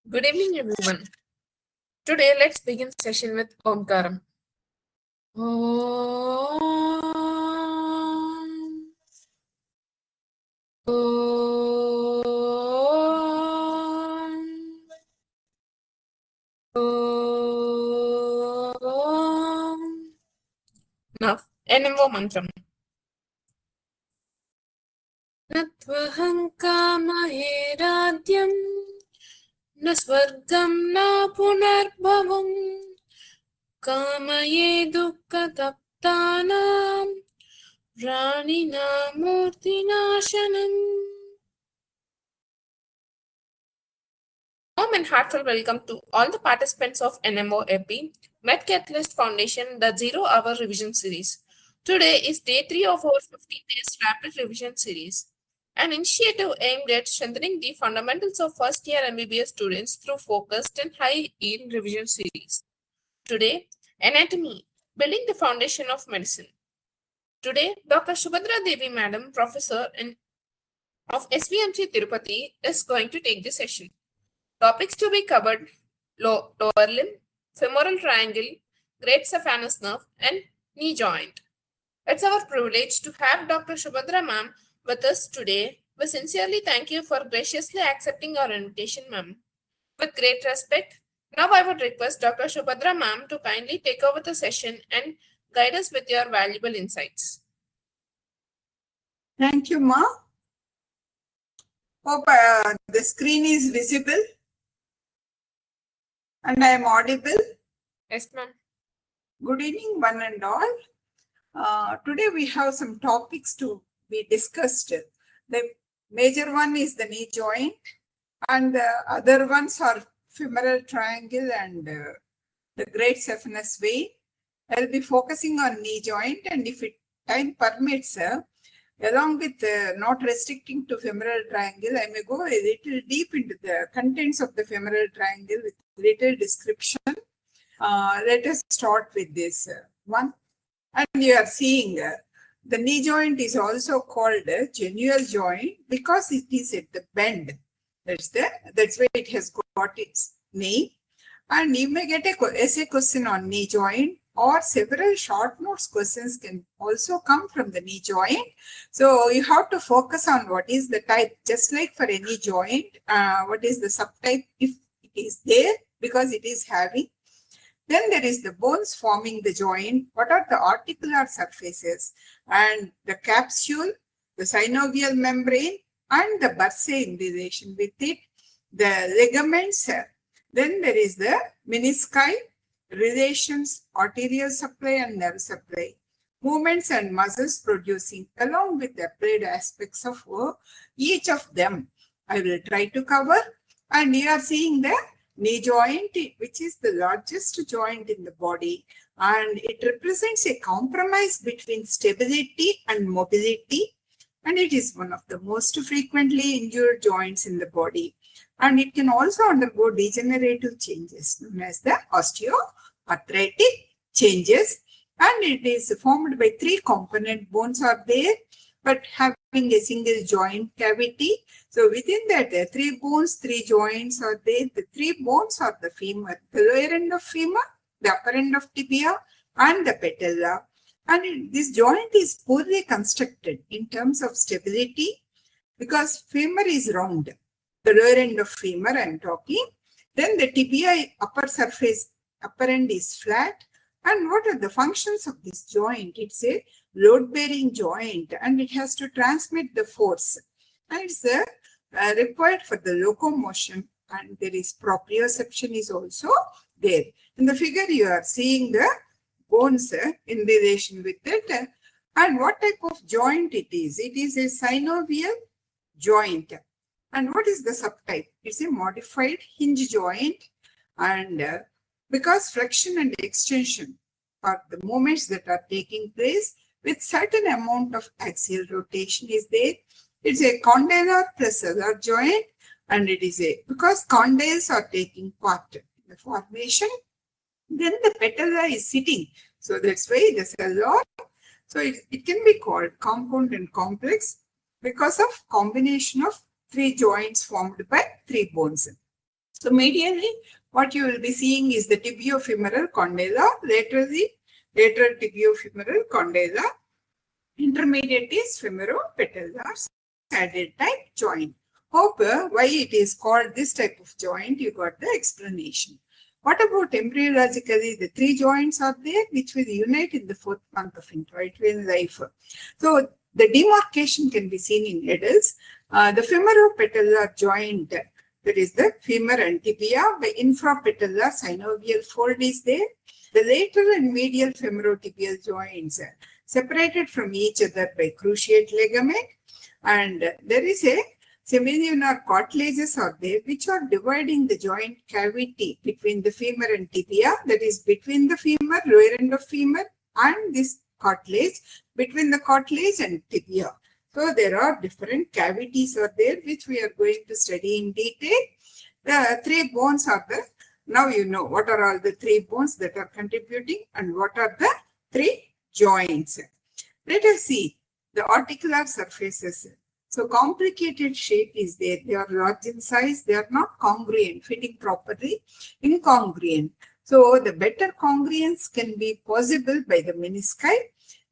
Good evening, everyone. Today, let's begin session with Omkaram. Om. Om. Om. Now, NMO mantram. Natvaham kamahe radyam na swargam na punarbhavam kamaye dukkha taptanam pranina murtinashanam. Warm and heartfelt welcome to all the participants of NMO EP Med-Katalyst Foundation, the 0-hour revision series. Today is day 3 of our 15 days rapid revision series, an initiative aimed at strengthening the fundamentals of first year MBBS students through focused and high-yield revision series. Today, Anatomy, Building the Foundation of Medicine. Today, Dr. Shubadra Devi, Madam, Professor of SVMC Tirupati, is going to take the session. Topics to be covered: lower limb, femoral triangle, great saphenous nerve, and knee joint. It's our privilege to have Dr. Shubadra ma'am with us today. We sincerely thank you for graciously accepting our invitation, ma'am. With great respect, now I would request Dr. Shubadra ma'am to kindly take over the session and guide us with your valuable insights. Thank you, Ma. Hope the screen is visible and I am audible. Yes, ma'am. Good evening, one and all. Today we have some topics to be discussed. The major one is the knee joint, and the other ones are femoral triangle and the great saphenous vein. I'll be focusing on knee joint, and if time permits, along with not restricting to femoral triangle, I may go a little deep into the contents of the femoral triangle with little description. Let us start with this one. And you are seeing the knee joint is also called a genual joint because it is at the bend. That's why it has got its name. And you may get a essay question on knee joint, or several short notes questions can also come from the knee joint. So you have to focus on what is the type, just like for any joint, what is the subtype if it is there, because it is having. Then there is the bones forming the joint. What are the articular surfaces? And the capsule, the synovial membrane, and the bursae in relation with it, the ligaments. Then there is the menisci, relations, arterial supply and nerve supply, movements and muscles producing, along with the applied aspects of each of them. I will try to cover. And you are seeing the knee joint, which is the largest joint in the body, and it represents a compromise between stability and mobility, and it is one of the most frequently injured joints in the body, and it can also undergo degenerative changes known as the osteoarthritic changes, and it is formed by 3 component bones are there, but having a single joint cavity. So within that, 3 bones, 3 joints are there. The 3 bones are the femur, the lower end of femur, the upper end of tibia, and the patella. And this joint is poorly constructed in terms of stability because femur is round. The lower end of femur I am talking. Then the tibia upper surface, upper end is flat. And what are the functions of this joint? It's a load-bearing joint, and it has to transmit the force. And it's required for the locomotion, and there is proprioception is also there. In the figure, you are seeing the bones in relation with it. And what type of joint it is? It is a synovial joint. And what is the subtype? It's a modified hinge joint, and because flexion and extension are the movements that are taking place with certain amount of axial rotation is there. It's a condylar placellar joint, and it is because condyles are taking part in the formation, then the patella is sitting. So that's why the cellular. So it can be called compound and complex because of combination of 3 joints formed by 3 bones. So medially, what you will be seeing is the tibiofemoral condyle, laterally, lateral tibiofemoral condyle. Intermediate is femoropatellar saddle type joint. Hope why it is called this type of joint, you got the explanation. What about embryologically? The three joints are there which will unite in the fourth month of intrauterine life. So the demarcation can be seen in adults. The femoropatellar joint, that is the femur and tibia, by infrapatellar synovial fold is there. The lateral and medial femorotibial joints separated from each other by cruciate ligament, and there is a semilunar cartilages are there which are dividing the joint cavity between the femur and tibia, that is between the femur, lower end of femur, and this cartilage, between the cartilage and tibia. So there are different cavities are there which we are going to study in detail. The three bones are there. Now you know what are all the three bones that are contributing and what are the three joints. Let us see the articular surfaces. So complicated shape is there. They are large in size. They are not congruent, fitting properly, incongruent. So the better congruence can be possible by the menisci.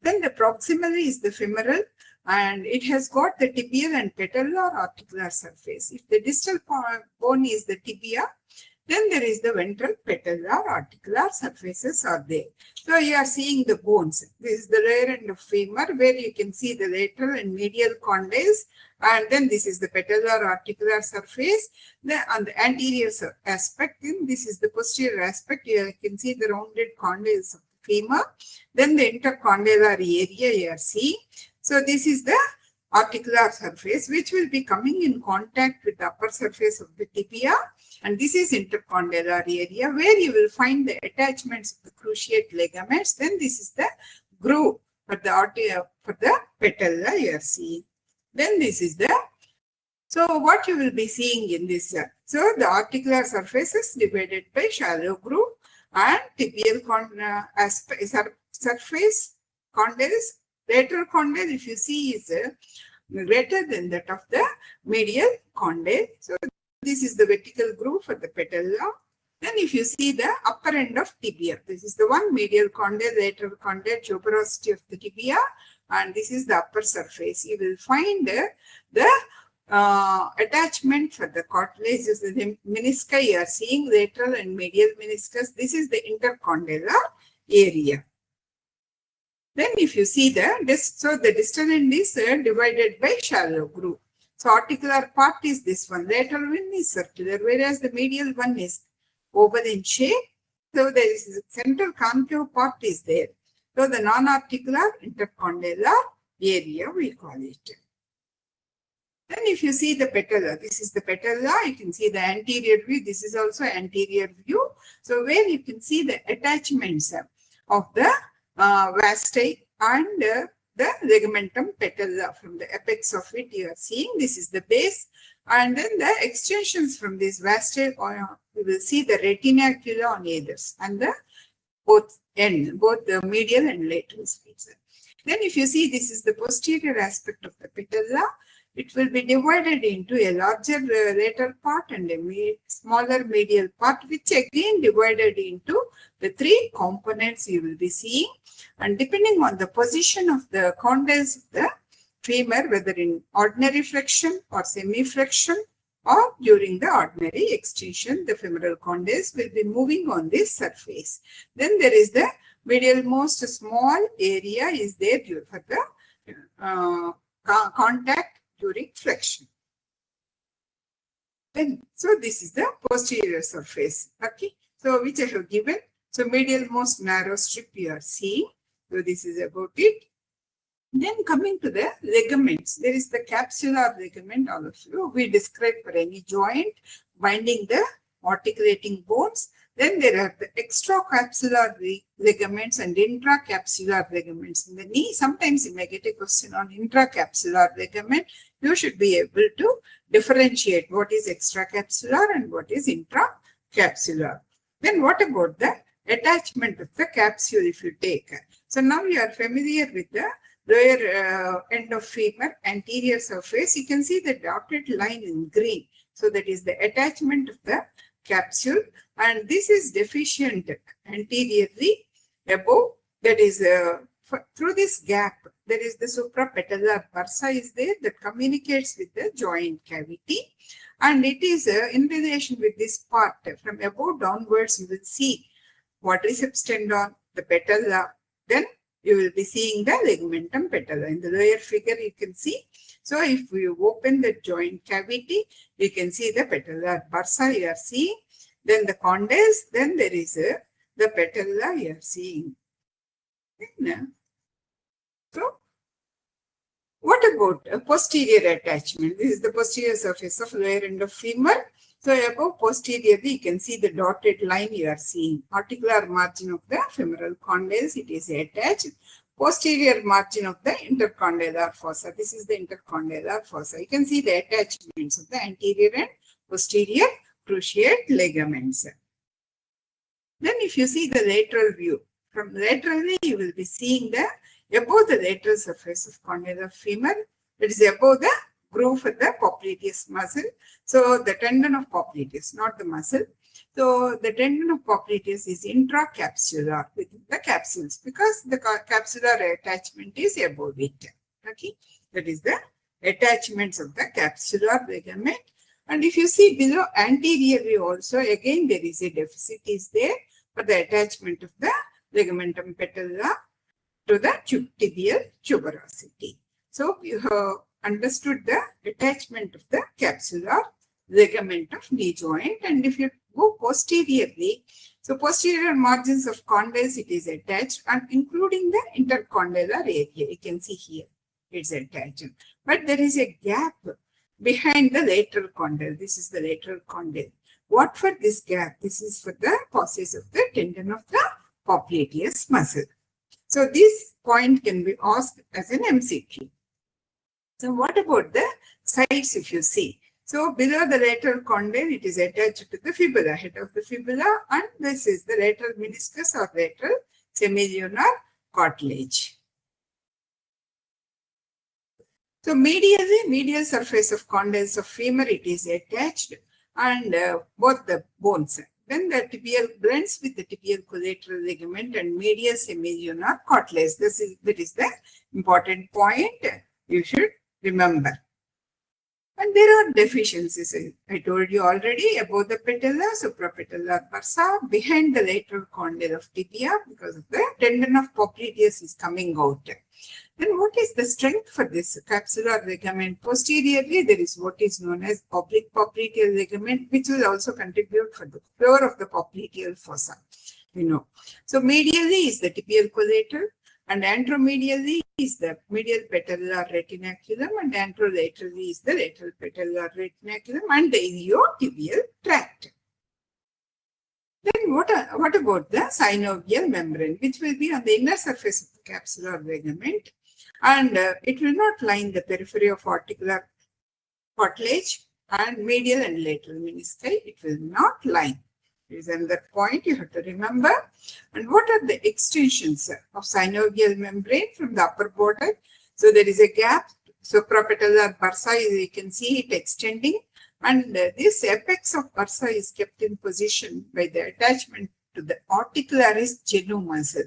Then the proximal is the femoral, and it has got the tibial and patellar articular surface. If the distal bone is the tibia, then there is the ventral patellar articular surfaces are there. So you are seeing the bones. This is the rear end of femur where you can see the lateral and medial condyles, and then this is the patellar articular surface. Then on the anterior aspect, then this is the posterior aspect. You can see the rounded condyles of the femur. Then the intercondylar area you are seeing. So this is the articular surface which will be coming in contact with the upper surface of the tibia, and this is intercondylar area where you will find the attachments of the cruciate ligaments. Then this is the groove for the patella you are seeing. Then this is the, so what you will be seeing in this, so the articular surface is divided by shallow groove and tibial surface condyles. Lateral condyle, if you see, is greater than that of the medial condyle. So this is the vertical groove for the patella. Then if you see the upper end of tibia, this is the one medial condyle, lateral condyle, tuberosity of the tibia, and this is the upper surface. You will find the attachment for the cartilages, the menisci you are seeing, lateral and medial meniscus. This is the intercondylar area. Then if you see so the distal end is divided by shallow groove. So articular part is this one. Lateral one is circular, whereas the medial one is oval in shape. So there is a central concave part is there. So the non-articular intercondylar area we call it. Then if you see the patella, this is the patella. You can see the anterior view. This is also anterior view. So where you can see the attachments of the vastae and the ligamentum patella. From the apex of it you are seeing, this is the base, and then the extensions from this vastae, you will see the retinacula on either and the both the medial and lateral speeds. Then if you see, this is the posterior aspect of the patella. It will be divided into a larger lateral part and a smaller medial part, which again divided into the three components you will be seeing. And depending on the position of the condyles of the femur, whether in ordinary flexion or semi-flexion or during the ordinary extension, the femoral condyles will be moving on this surface. Then there is the medialmost small area is there for the contact during flexion. Then, so this is the posterior surface. Okay, so which I have given. So medial most narrow strip you are seeing. So this is about it. Then coming to the ligaments, there is the capsular ligament. All of you we describe for any joint binding the articulating bones. Then there are the extracapsular ligaments and intracapsular ligaments. In the knee, sometimes you may get a question on intracapsular ligament. You should be able to differentiate what is extracapsular and what is intracapsular. Then what about the attachment of the capsule if you take? So now you are familiar with the lower end of femur, anterior surface. You can see the dotted line in green. So that is the attachment of the capsule, and this is deficient anteriorly above, that is through this gap there is the suprapatellar bursa is there that communicates with the joint cavity, and it is in relation with this part from above downwards. You will see quadriceps tendon, the patella, then you will be seeing the ligamentum patella. In the lower figure you can see. So if you open the joint cavity, you can see the patellar bursa you are seeing, then the condyles, then there is the patella you are seeing. So what about a posterior attachment? This is the posterior surface of lower end of femur. So above posteriorly, you can see the dotted line you are seeing. Articular margin of the femoral condyles, it is attached. Posterior margin of the intercondylar fossa. This is the intercondylar fossa. You can see the attachments of the anterior and posterior cruciate ligaments. Then if you see the lateral view, from laterally you will be seeing the above the lateral surface of condylar femur, it is above the groove of the popliteus muscle. So the tendon of popliteus, not the muscle. So the tendon of popliteus is intracapsular within the capsules because the capsular attachment is above it. Okay, that is the attachments of the capsular ligament. And if you see below anteriorly also, again there is a deficit is there for the attachment of the ligamentum patella to the tibial tuberosity. So you have understood the attachment of the capsular ligament of knee joint. And if you go posteriorly, so posterior margins of condyles, it is attached, and including the intercondylar area. You can see here it's attached. But there is a gap behind the lateral condyle. This is the lateral condyle. What for this gap? This is for the process of the tendon of the popliteus muscle. So this point can be asked as an MCQ. So what about the sides if you see? So below the lateral condyle, it is attached to the fibula, head of the fibula, and this is the lateral meniscus or lateral semilunar cartilage. So medially, medial surface of condyles of femur, it is attached, and both the bones. Then the tibial blends with the tibial collateral ligament and medial semilunar cartilage. That is the important point you should remember. And there are deficiencies. I told you already about the patella, suprapatellar bursa, behind the lateral condyle of tibia because of the tendon of popliteus is coming out. Then what is the strength for this capsular ligament? Posteriorly, there is what is known as oblique popliteal ligament, which will also contribute for the floor of the popliteal fossa. You know. So medially is the tibial collateral, and anteromedially is the medial patellar retinaculum, and anterolaterally is the lateral patellar retinaculum and the iliotibial tract. Then what about the synovial membrane, which will be on the inner surface of the capsular ligament, and it will not line the periphery of articular cartilage and medial and lateral menisci. It will not line. There is another point you have to remember. And what are the extensions of synovial membrane from the upper border? So there is a gap. Suprapatellar bursa, you can see it extending, and this apex of bursa is kept in position by the attachment to the articularis genu muscle.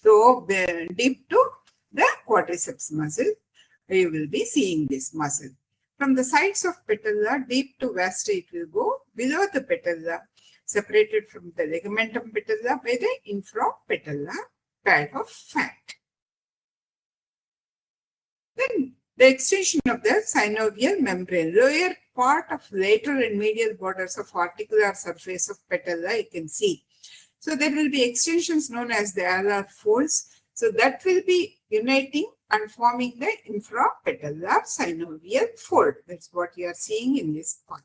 So deep to the quadriceps muscle, you will be seeing this muscle. From the sides of patella, deep to vasta, it will go below the patella, separated from the ligamentum patella by the infrapatellar pad of fat. Then the extension of the synovial membrane, lower part of lateral and medial borders of articular surface of patella, you can see. So there will be extensions known as the alar folds. So that will be uniting and forming the infrapatellar synovial fold. That's what you are seeing in this part.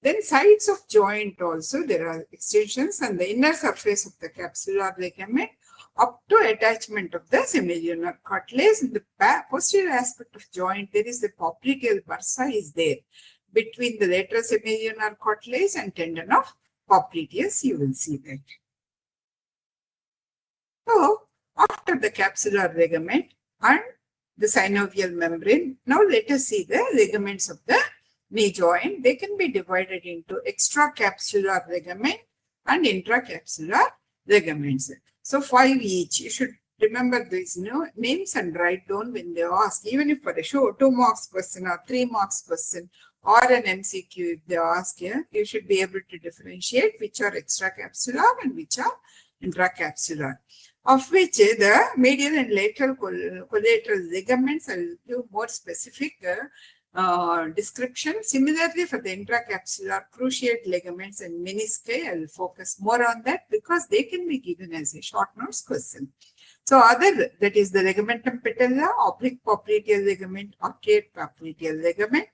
Then sides of joint also, there are extensions, and the inner surface of the capsular ligament up to attachment of the semilunar cartilage. In the posterior aspect of joint, there is the popliteal bursa is there. Between the lateral semilunar cartilage and tendon of popliteus, you will see that. So, after the capsular ligament and the synovial membrane, now let us see the ligaments of the knee joint, they can be divided into extracapsular ligament and intracapsular ligaments. So 5 each. You should remember these names and write down when they ask, even if for a show 2 marks question or 3 marks question or an MCQ, if they ask you, you should be able to differentiate which are extracapsular and which are intracapsular, of which the medial and lateral collateral ligaments. I will give more specific description. Similarly, for the intracapsular cruciate ligaments and menisci, I will focus more on that because they can be given as a short notes question. So other, that is the ligamentum patella, oblique popliteal ligament, arcuate popliteal ligament,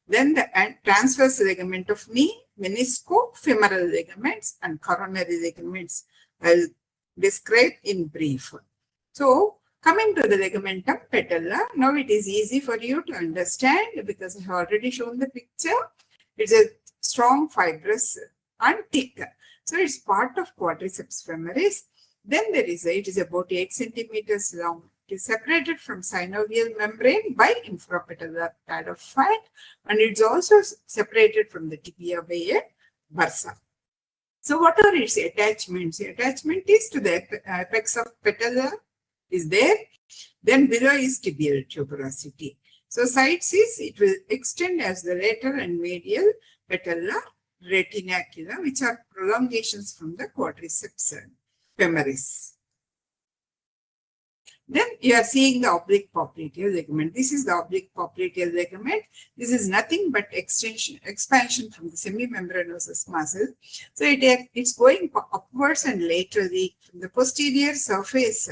then the transverse ligament of knee, menisco, femoral ligaments, and coronary ligaments I will describe in brief. So coming to the ligamentum patella, now it is easy for you to understand because I have already shown the picture. It's a strong, fibrous and thick. So it's part of quadriceps femoris. Then there is it is about 8 centimeters long. It is separated from synovial membrane by infrapatellar pad of fat, and it's also separated from the tibia by a bursa. So what are its attachments? The attachment is to the apex of patella is there. Then below is tibial tuberosity. So sides is it will extend as the lateral and medial patellar retinacula, which are prolongations from the quadriceps femoris. Then you are seeing the oblique popliteal ligament. This is the oblique popliteal ligament. This is nothing but expansion from the semimembranosus muscle. So it's going upwards and laterally from the posterior surface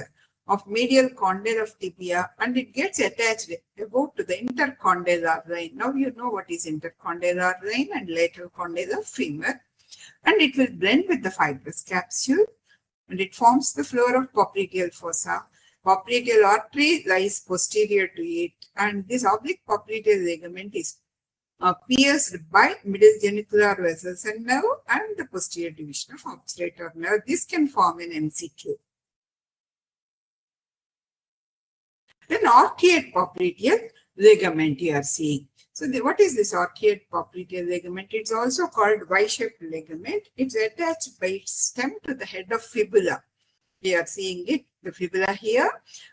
of medial condyle of tibia, and it gets attached about to the intercondylar line. Now you know what is intercondylar line and lateral condyle of femur, and it will blend with the fibrous capsule, and it forms the floor of popliteal fossa. Popliteal artery lies posterior to it, and this oblique popliteal ligament is pierced by middle genicular vessels and nerve and the posterior division of obturator nerve. This can form an MCQ. Then arcuate popliteal ligament you are seeing. So what is this arcuate popliteal ligament? It's also called Y-shaped ligament. It's attached by its stem to the head of fibula. We are seeing it, the fibula here,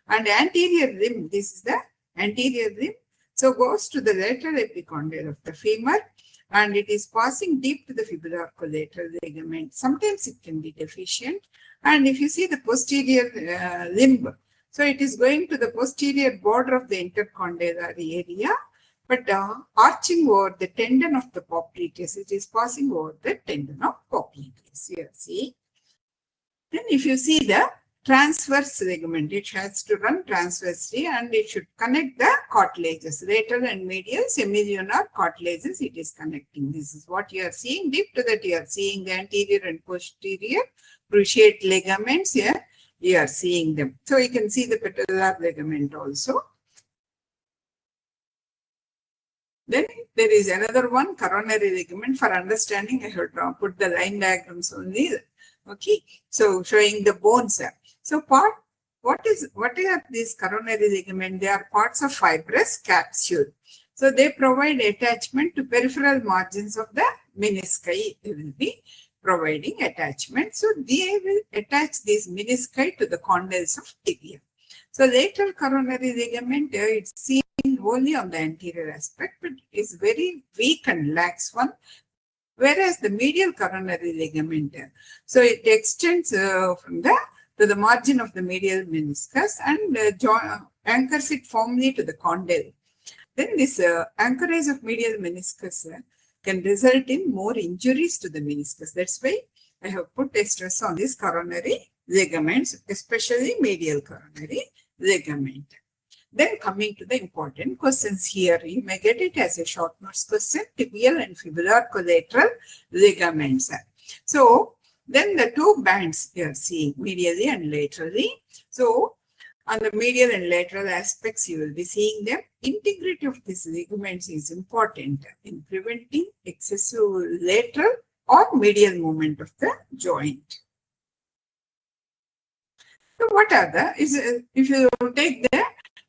and anterior limb. This is the anterior limb. So goes to the lateral epicondyle of the femur, and it is passing deep to the fibular collateral ligament. Sometimes it can be deficient. And if you see the posterior limb, so it is going to the posterior border of the intercondylar area, but arching over the tendon of the popliteus. It is passing over the tendon of popliteus. Here, see. Then if you see the transverse ligament, it has to run transversely and it should connect the cartilages, lateral and medial semilunar cartilages. It is connecting. This is what you are seeing. Deep to that you are seeing the anterior and posterior cruciate ligaments here. You are seeing them. So you can see the patellar ligament also. Then there is another one, coronary ligament. For understanding, I have put the line diagrams only. Okay, so showing the bones. So what are these coronary ligament? They are parts of fibrous capsule. So they provide attachment to peripheral margins of the menisci. They will be providing attachment. So they will attach these menisci to the condyles of tibia. So lateral coronary ligament, it's seen only on the anterior aspect, but it is very weak and lax one. Whereas the medial coronary ligament, so it extends from to the margin of the medial meniscus and anchors it firmly to the condyle. Then this anchorage of medial meniscus can result in more injuries to the meniscus. That's why I have put a stress on these coronary ligaments, especially medial coronary ligament. Then coming to the important questions here, you may get it as a short notes question, tibial and fibular collateral ligaments. So then the two bands you are seeing medially and laterally. So on the medial and lateral aspects, you will be seeing them. Integrity of these ligaments is important in preventing excessive lateral or medial movement of the joint. So what are if you take the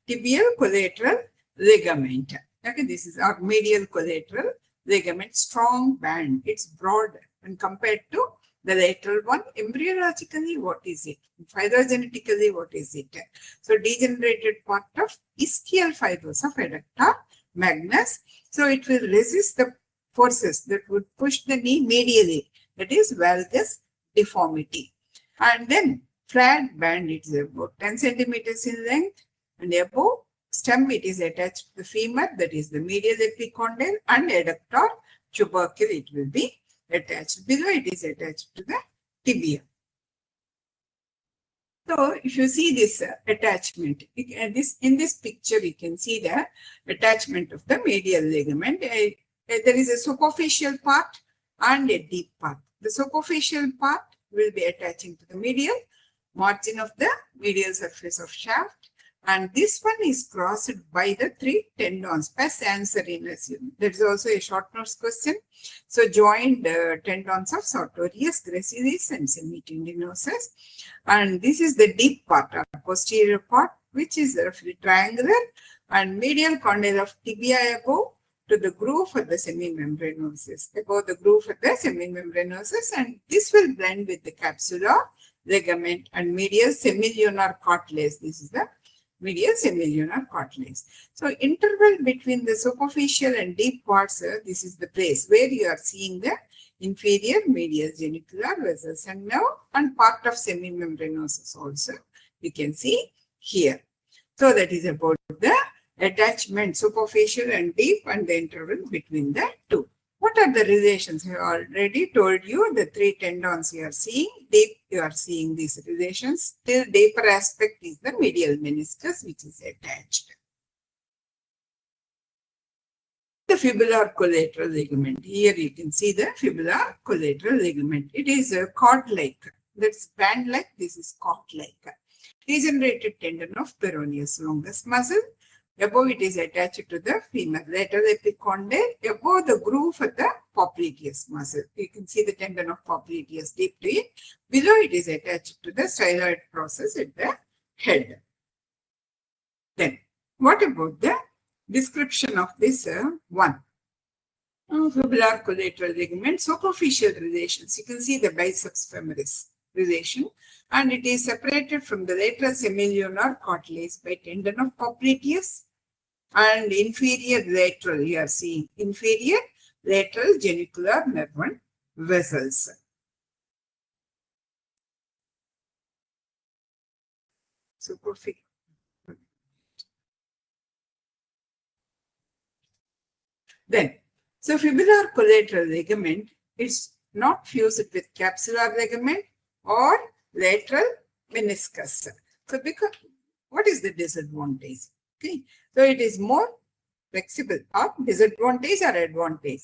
tibial collateral ligament. Okay, this is our medial collateral ligament, strong band. It's broad when compared to the lateral one. Embryologically, what is it? Phylogenetically, what is it? So degenerated part of ischial fibers of adductor magnus. So it will resist the forces that would push the knee medially. That is valgus deformity. And then flat band, it is about 10 centimeters in length, and above stem it is attached to the femur, that is the medial epicondyle, and adductor tubercle it will be attached. Below it is attached to the tibia. So if you see this attachment, in this picture you can see the attachment of the medial ligament. There is a superficial part and a deep part. The superficial part will be attaching to the medial margin of the medial surface of shaft, and this one is crossed by the 3 tendons. Past answer in assume. There is also a short notes question. So joined tendons of sartorius, gracilis, and semitendinosus. And this is the deep part, or posterior part, which is roughly triangular, and medial condyle of tibia above to the groove for the semimembranosus, above the groove for the semimembranosus, and this will blend with the capsular ligament and medial semilunar cartilage. This is the medial semilunar cartilage. So interval between the superficial and deep parts, this is the place where you are seeing the inferior medial genicular vessels and nerve, and part of semimembranosus also you can see here. So that is about the attachment, superficial and deep, and the interval between the two. What are the relations? I have already told you the 3 tendons you are seeing. Deep, you are seeing these relations. Still deeper aspect is the medial meniscus, which is attached. The fibular collateral ligament. Here you can see the fibular collateral ligament. It is a cord-like. That's band-like. This is cord-like. Degenerated tendon of peroneus longus muscle. Above it is attached to the femur lateral epicondyle, above the groove for the popliteus muscle. You can see the tendon of popliteus deep to it. Below it is attached to the styloid process at the head. Then, what about the description of this one? Fibular collateral ligament, superficial relations. You can see the biceps femoris relation, and it is separated from the lateral semilunar cartilage by tendon of popliteus and inferior lateral, you are seeing inferior lateral genicular nerve vessels. Superficial. Then, so fibular collateral ligament is not fused with capsular ligament or lateral meniscus. So, because what is the disadvantage? Okay, so it is more flexible. Or disadvantage or advantage?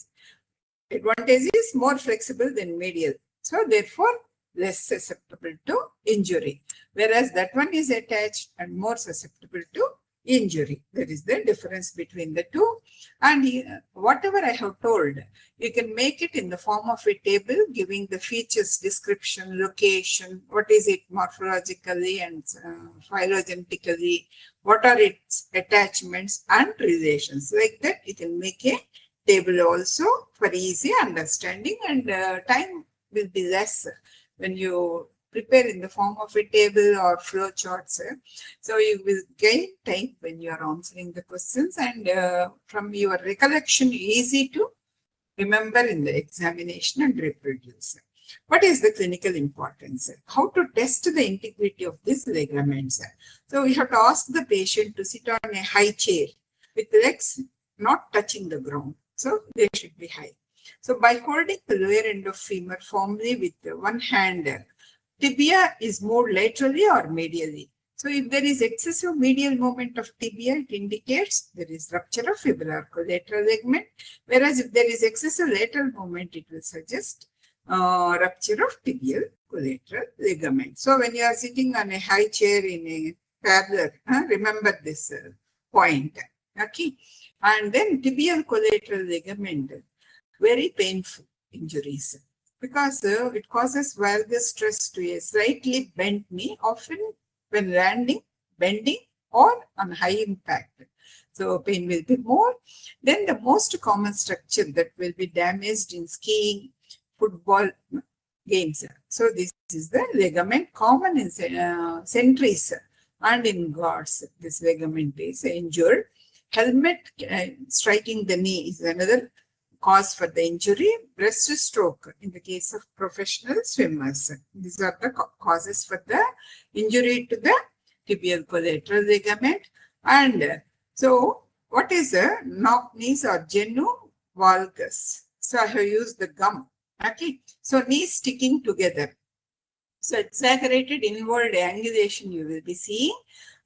Advantage is more flexible than medial. So, therefore, less susceptible to injury. Whereas that one is attached and more susceptible to injury. That is the difference between the two. And whatever I have told, you can make it in the form of a table giving the features, description, location, what is it morphologically and phylogenetically, what are its attachments and relations. Like that, you can make a table also for easy understanding, and time will be less when you prepare in the form of a table or flow charts. So you will gain time when you are answering the questions, and from your recollection, easy to remember in the examination and reproduce. What is the clinical importance? How to test the integrity of these ligaments? So we have to ask the patient to sit on a high chair with legs not touching the ground. So they should be high. So by holding the lower end of femur firmly with one hand, tibia is moved laterally or medially. So if there is excessive medial movement of tibia, it indicates there is rupture of fibular collateral ligament. Whereas if there is excessive lateral movement, it will suggest rupture of tibial collateral ligament. So when you are sitting on a high chair in a parlor, remember this point. Okay. And then tibial collateral ligament, very painful injuries, because it causes valgus stress to a slightly bent knee, often when landing, bending, or on high impact. So pain will be more. Then the most common structure that will be damaged in skiing, football games. So this is the ligament common in centuries and in guards. This ligament is injured. Helmet striking the knee is another cause for the injury. Breaststroke in the case of professional swimmers. These are the causes for the injury to the tibial collateral ligament. And so what is a knock knees or genu valgus? So I have used the gum. Okay. So knees sticking together. So exaggerated inward angulation you will be seeing,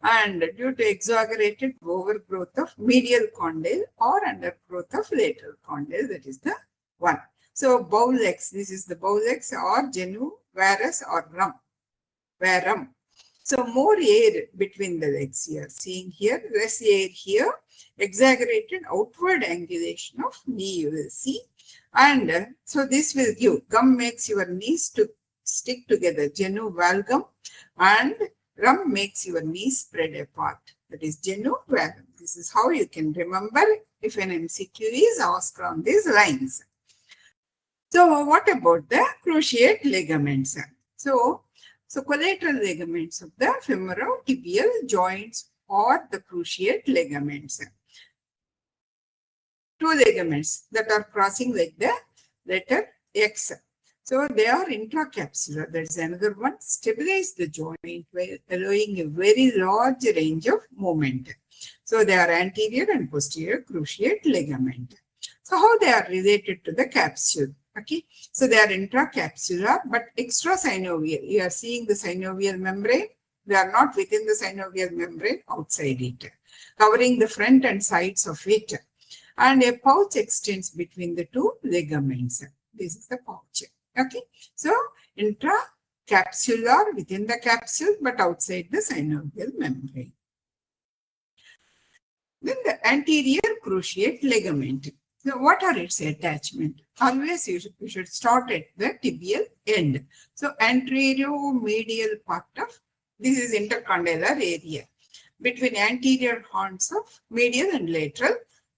and due to exaggerated overgrowth of medial condyle or undergrowth of lateral condyle, that is the one. So bow legs, this is the bow legs or genu varus or varum. So more air between the legs you are seeing here, less air here, exaggerated outward angulation of knee you will see. And so this will give, gum makes your knees to stick together, genu valgum, and rum makes your knees spread apart. That is genu valgum. This is how you can remember if an MCQ is asked on these lines. So what about the cruciate ligaments? So collateral ligaments of the femoral tibial joints or the cruciate ligaments. Two ligaments that are crossing like the letter X. So they are intracapsular. There's another one. Stabilize the joint by allowing a very large range of movement. So they are anterior and posterior cruciate ligament. So how they are related to the capsule? Okay. So they are intracapsular but extrasynovial. You are seeing the synovial membrane. They are not within the synovial membrane, outside it, covering the front and sides of it. And a pouch extends between the two ligaments. This is the pouch. Okay, so intracapsular within the capsule but outside the synovial membrane. Then the anterior cruciate ligament. So what are its attachment? Always you should start at the tibial end. So anterior-medial part of, this is intercondylar area between anterior horns of medial and lateral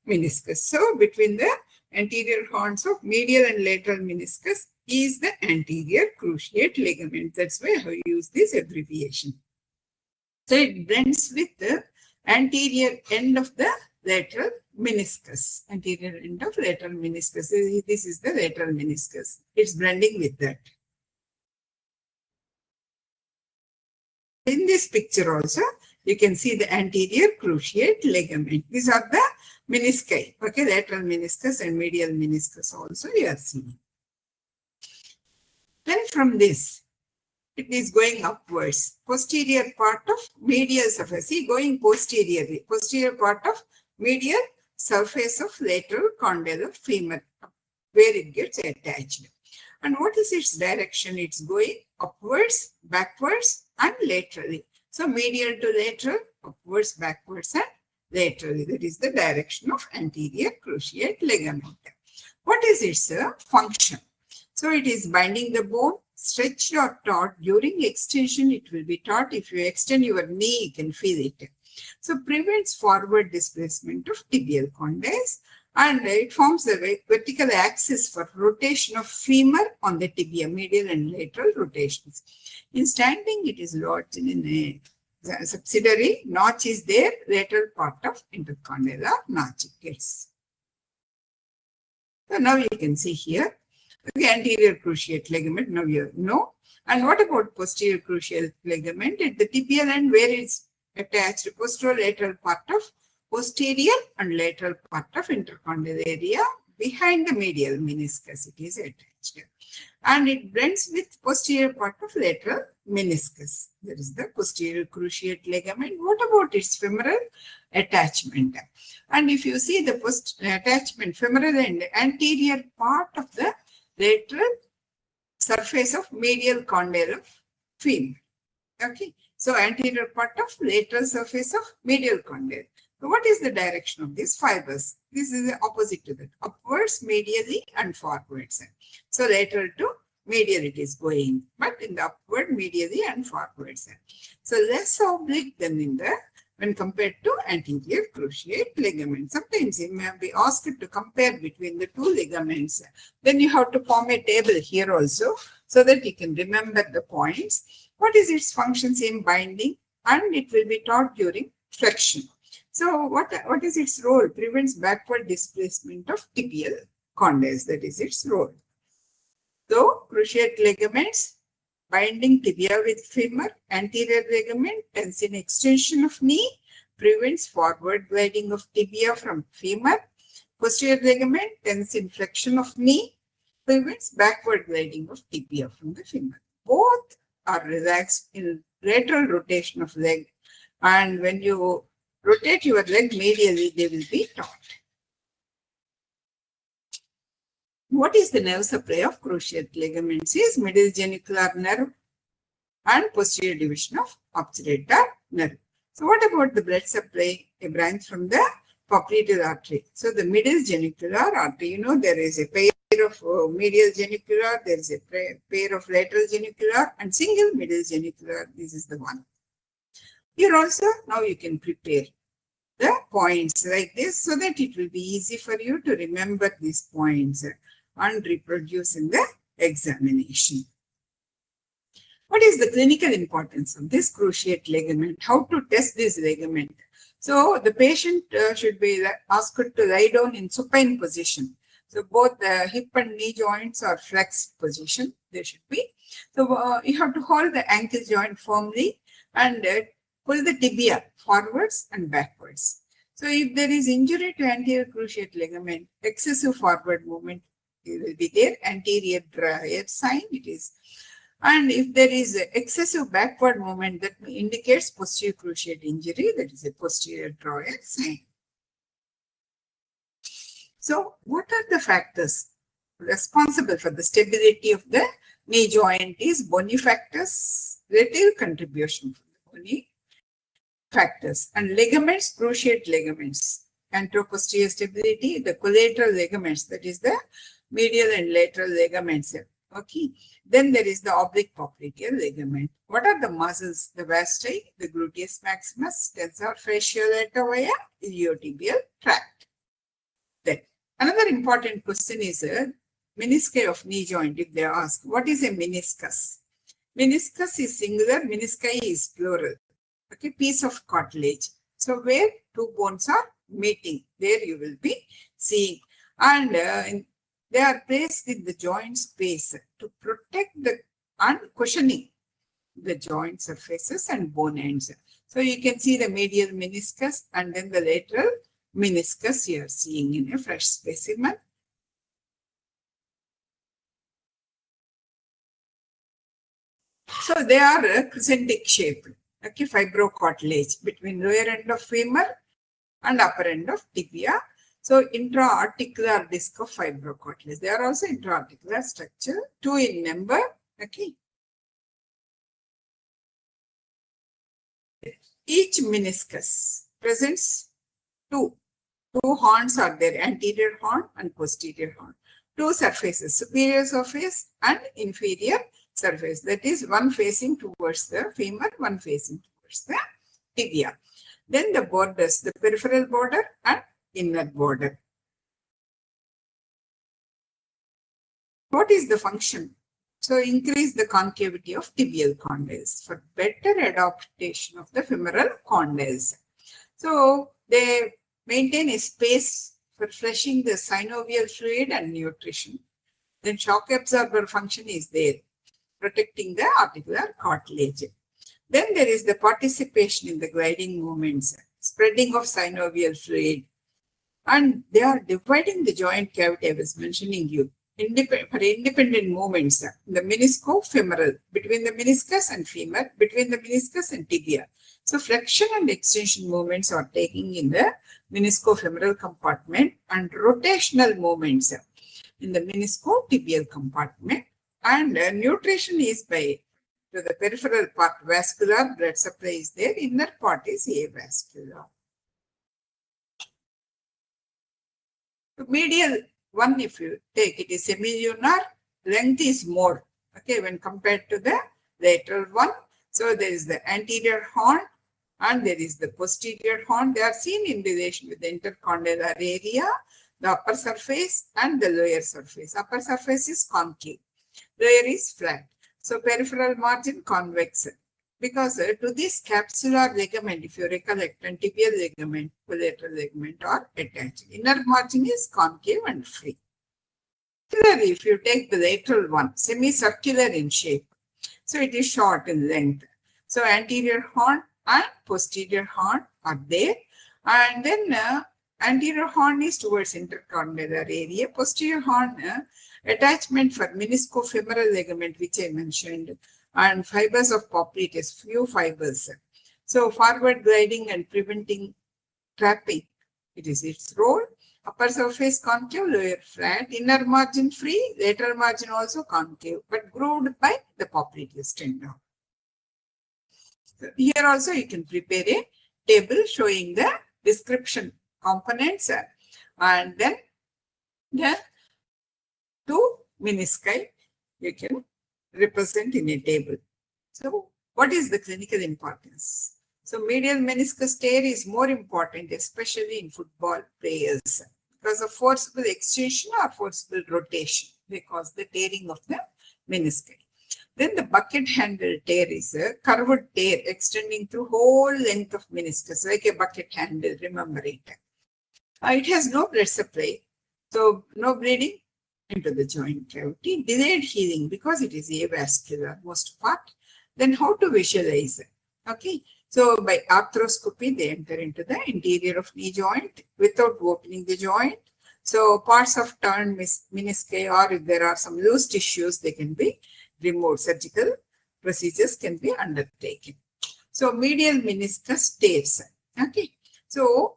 meniscus. So between the anterior horns of medial and lateral meniscus is the anterior cruciate ligament. That's why I have used this abbreviation. So it blends with the anterior end of the lateral meniscus. Anterior end of lateral meniscus. This is the lateral meniscus. It's blending with that. In this picture also, you can see the anterior cruciate ligament. These are the menisci. Okay, lateral meniscus and medial meniscus also you are seeing. Then from this, it is going upwards. Posterior part of medial surface. See, going posteriorly. Posterior part of medial surface of lateral condyle of femur, where it gets attached. And what is its direction? It's going upwards, backwards, and laterally. So medial to lateral, upwards, backwards, and laterally. That is the direction of anterior cruciate ligament. What is its function? So it is binding the bone, stretched or taut. During extension, it will be taut. If you extend your knee, you can feel it. So prevents forward displacement of tibial condyles, and it forms the vertical axis for rotation of femur on the tibia, medial and lateral rotations. In standing, it is lodged in a subsidiary notch is there, lateral part of intercondylar notch it gets. So now you can see here the anterior cruciate ligament. Now you know. And what about posterior cruciate ligament? At the tibial end, where it's attached, posterolateral part of posterior and lateral part of intercondylar area behind the medial meniscus, it is attached. And it blends with posterior part of lateral meniscus. There is the posterior cruciate ligament. What about its femoral attachment? And if you see the attachment, femoral end, anterior part of the lateral surface of medial condyle of femur. Okay. So anterior part of lateral surface of medial condyle. So what is the direction of these fibers? This is the opposite to that. Upwards, medially, and forwards. So lateral to medial it is going, but in the upward, medially, and forwards. So less oblique than in the when compared to anterior cruciate ligament. Sometimes you may be asked to compare between the two ligaments. Then you have to form a table here also so that you can remember the points. What is its functions in binding? And it will be taught during flexion. So what is its role? Prevents backward displacement of tibial condyles. That is its role. So cruciate ligaments binding tibia with femur, anterior ligament tends in extension of knee, prevents forward gliding of tibia from femur, posterior ligament tends in flexion of knee, prevents backward gliding of tibia from the femur. Both are relaxed in lateral rotation of leg, and when you rotate your leg medially, they will be taut. What is the nerve supply of cruciate ligaments? Is middle genicular nerve and posterior division of obturator nerve. So what about the blood supply? A branch from the popliteal artery. So the middle genicular artery, you know, there is a pair of medial genicular, there is a pair of lateral genicular and single middle genicular. This is the one. Here also, now you can prepare the points like this so that it will be easy for you to remember these points and reproduce in the examination. What is the clinical importance of this cruciate ligament? How to test this ligament? So the patient should be asked to lie down in supine position. So both the hip and knee joints are flexed position. They should be. So you have to hold the ankle joint firmly and pull the tibia forwards and backwards. So if there is injury to anterior cruciate ligament, excessive forward movement will be there, anterior drawer sign it is. And if there is excessive backward movement, that indicates posterior cruciate injury, that is a posterior drawer sign. So what are the factors responsible for the stability of the knee joint? Is bony factors, relative contribution from the bony factors, and ligaments, cruciate ligaments, anteroposterior stability, the collateral ligaments, that is the medial and lateral ligaments. Okay. Then there is the oblique popliteal ligament. What are the muscles? The vasti, the gluteus maximus, tensor fasciolata via iliotibial tract. Then another important question is menisci of knee joint. If they ask, what is a meniscus? Meniscus is singular, menisci is plural. Okay, piece of cartilage. So where two bones are meeting, there you will be seeing. And they are placed in the joint space to protect the cushioning the joint surfaces and bone ends. So you can see the medial meniscus and then the lateral meniscus you are seeing in a fresh specimen. So they are crescentic shaped. Okay, fibrocartilage between lower end of femur and upper end of tibia. So intra-articular disc of fibrocartilage. They are also intra-articular structure, 2 in number. Okay. Each meniscus presents two horns are there, anterior horn and posterior horn. Two surfaces, superior surface and inferior surface. That is one facing towards the femur, one facing towards the tibia. Then the borders, the peripheral border and inner border. What is the function? So increase the concavity of tibial condyles for better adaptation of the femoral condyles. So they maintain a space for flushing the synovial fluid and nutrition. Then shock absorber function is there, protecting the articular cartilage. Then there is the participation in the gliding movements, spreading of synovial fluid. And they are dividing the joint cavity I was mentioning you for independent movements. The menisco-femoral, between the meniscus and femur, between the meniscus and tibia. So flexion and extension movements are taking in the menisco-femoral compartment and rotational movements in the menisco-tibial compartment. And nutrition is by to the peripheral part, vascular, blood supply is there, inner part is avascular. The medial one, if you take it, is semilunar, length is more, okay, when compared to the lateral one. So there is the anterior horn and there is the posterior horn. They are seen in relation with the intercondylar area, the upper surface and the lower surface. Upper surface is concave, lower is flat. So peripheral margin convex. Because to this capsular ligament, if you recollect, and tibial ligament, collateral ligament are attached. Inner margin is concave and free. Similarly, if you take the lateral one, semicircular in shape, so it is short in length. So anterior horn and posterior horn are there, and then anterior horn is towards intercondylar area. Posterior horn attachment for meniscofemoral ligament, which I mentioned, and fibers of popliteus, few fibers. So forward gliding and preventing trapping, it is its role. Upper surface concave, lower flat, inner margin free, lateral margin also concave, but grooved by the popliteus tendon. So here also you can prepare a table showing the description components and then the two menisci you can represent in a table. So what is the clinical importance? So medial meniscus tear is more important, especially in football players, because of forcible extension or forcible rotation. They cause the tearing of the menisci. Then the bucket handle tear is a curved tear extending through whole length of meniscus, like a bucket handle, remember it. It has no blood supply, so no bleeding into the joint cavity, delayed healing because it is avascular most part. Then how to visualize it? Okay, so by arthroscopy, they enter into the interior of knee joint without opening the joint. So parts of turned menisci, or if there are some loose tissues, they can be removed. Surgical procedures can be undertaken. So medial meniscus tears. Okay, so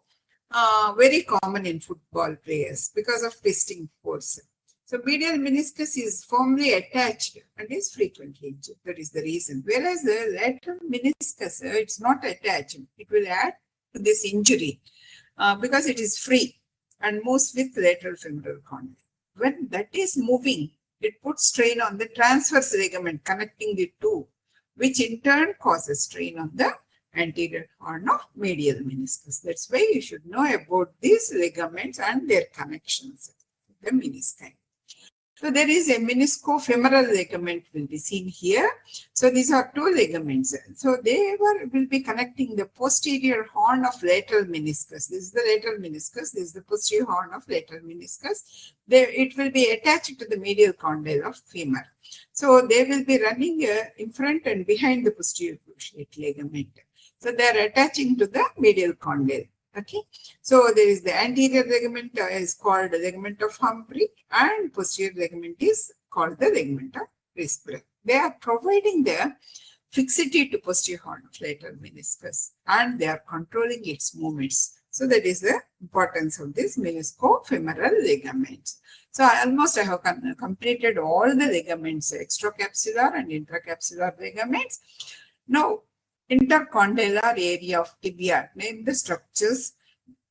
very common in football players because of twisting force. So medial meniscus is firmly attached and is frequently injured. That is the reason. Whereas the lateral meniscus, it's not attached. It will add to this injury because it is free and moves with lateral femoral condyle. When that is moving, it puts strain on the transverse ligament connecting the two, which in turn causes strain on the anterior horn of medial meniscus. That's why you should know about these ligaments and their connections, the menisci. So there is a meniscofemoral ligament will be seen here. So these are two ligaments. So they will be connecting the posterior horn of lateral meniscus. This is the lateral meniscus. This is the posterior horn of lateral meniscus. It will be attached to the medial condyle of femur. So they will be running in front and behind the posterior cruciate ligament. So they are attaching to the medial condyle. Okay, so there is the anterior ligament is called the ligament of Humphrey, and posterior ligament is called the ligament of Risborough. They are providing the fixity to posterior horn of lateral meniscus, and they are controlling its movements. So that is the importance of this meniscofemoral ligaments. So I have completed all the ligaments, extracapsular and intracapsular ligaments. Now, intercondylar area of tibia, name the structures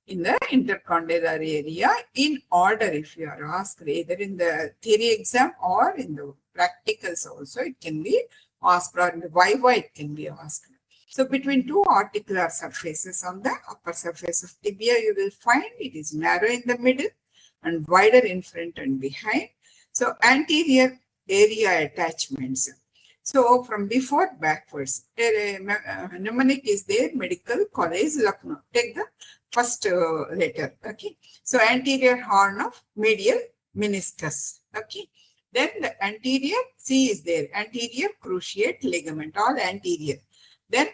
in the intercondylar area in order if you are asked, either in the theory exam or in the practicals also it can be asked, or in the viva it can be asked. So between two articular surfaces on the upper surface of tibia, you will find it is narrow in the middle and wider in front and behind. So anterior area attachments. So from before backwards, mnemonic is there, Medical College, Lucknow. Take the first letter. Okay. So anterior horn of medial meniscus. Okay. Then the anterior, C is there, anterior cruciate ligament, all anterior. Then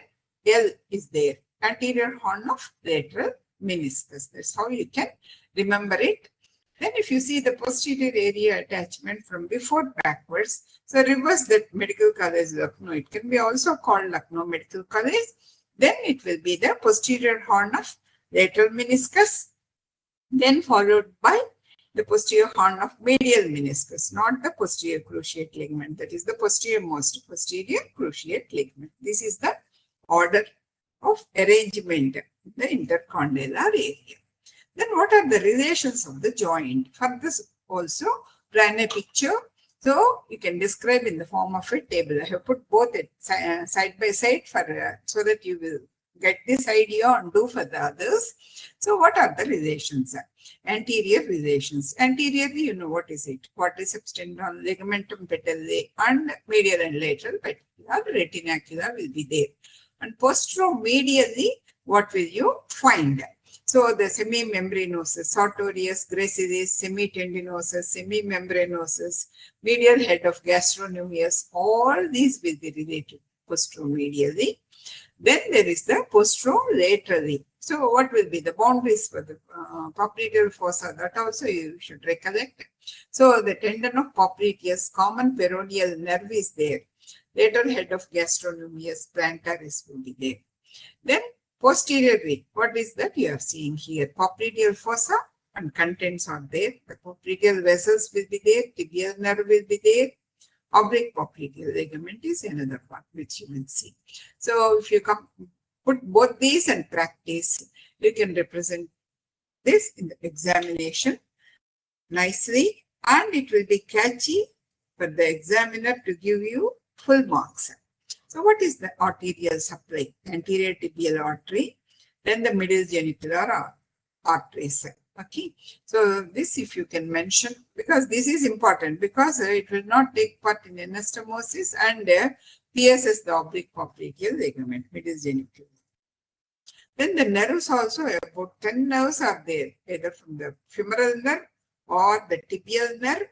L is there, anterior horn of lateral meniscus. That's how you can remember it. Then if you see the posterior area attachment from before backwards, so reverse that Medical College Lucknow. It can be also called Lucknow Medical College. Then it will be the posterior horn of lateral meniscus, then followed by the posterior horn of medial meniscus, not the posterior cruciate ligament. That is the posterior cruciate ligament. This is the order of arrangement in the intercondylar area. Then what are the relations of the joint? For this also plan a picture. So you can describe in the form of a table. I have put both side by side for so that you will get this idea and do for the others. So what are the relations? Anterior relations. Anteriorly, you know what is it? Quadriceps tendon, ligamentum patellae, and medial and lateral patellar, retinacular will be there. And posteromedially, what will you find? So the semimembranosus, sartorius, gracilis, semitendinosus, semimembranosus, medial head of gastrocnemius, all these will be related posteromedially. Then there is the posterolaterally. So what will be the boundaries for the popliteal fossa? That also you should recollect. So the tendon of popliteus, common peroneal nerve is there. Lateral head of gastrocnemius, plantaris will be there. Then posteriorly, what is that you are seeing here? Popliteal fossa and contents are there. The popliteal vessels will be there. Tibial nerve will be there. Oblique popliteal ligament is another one which you will see. So if you put both these and practice, you can represent this in the examination nicely, and it will be catchy for the examiner to give you full marks. So what is the arterial supply? Anterior tibial artery, then the middle genicular arteries. Okay, so this if you can mention, because this is important, because it will not take part in anastomosis and PSS, the oblique popliteal ligament, middle genicular. Then the nerves also, about 10 nerves are there, either from the femoral nerve or the tibial nerve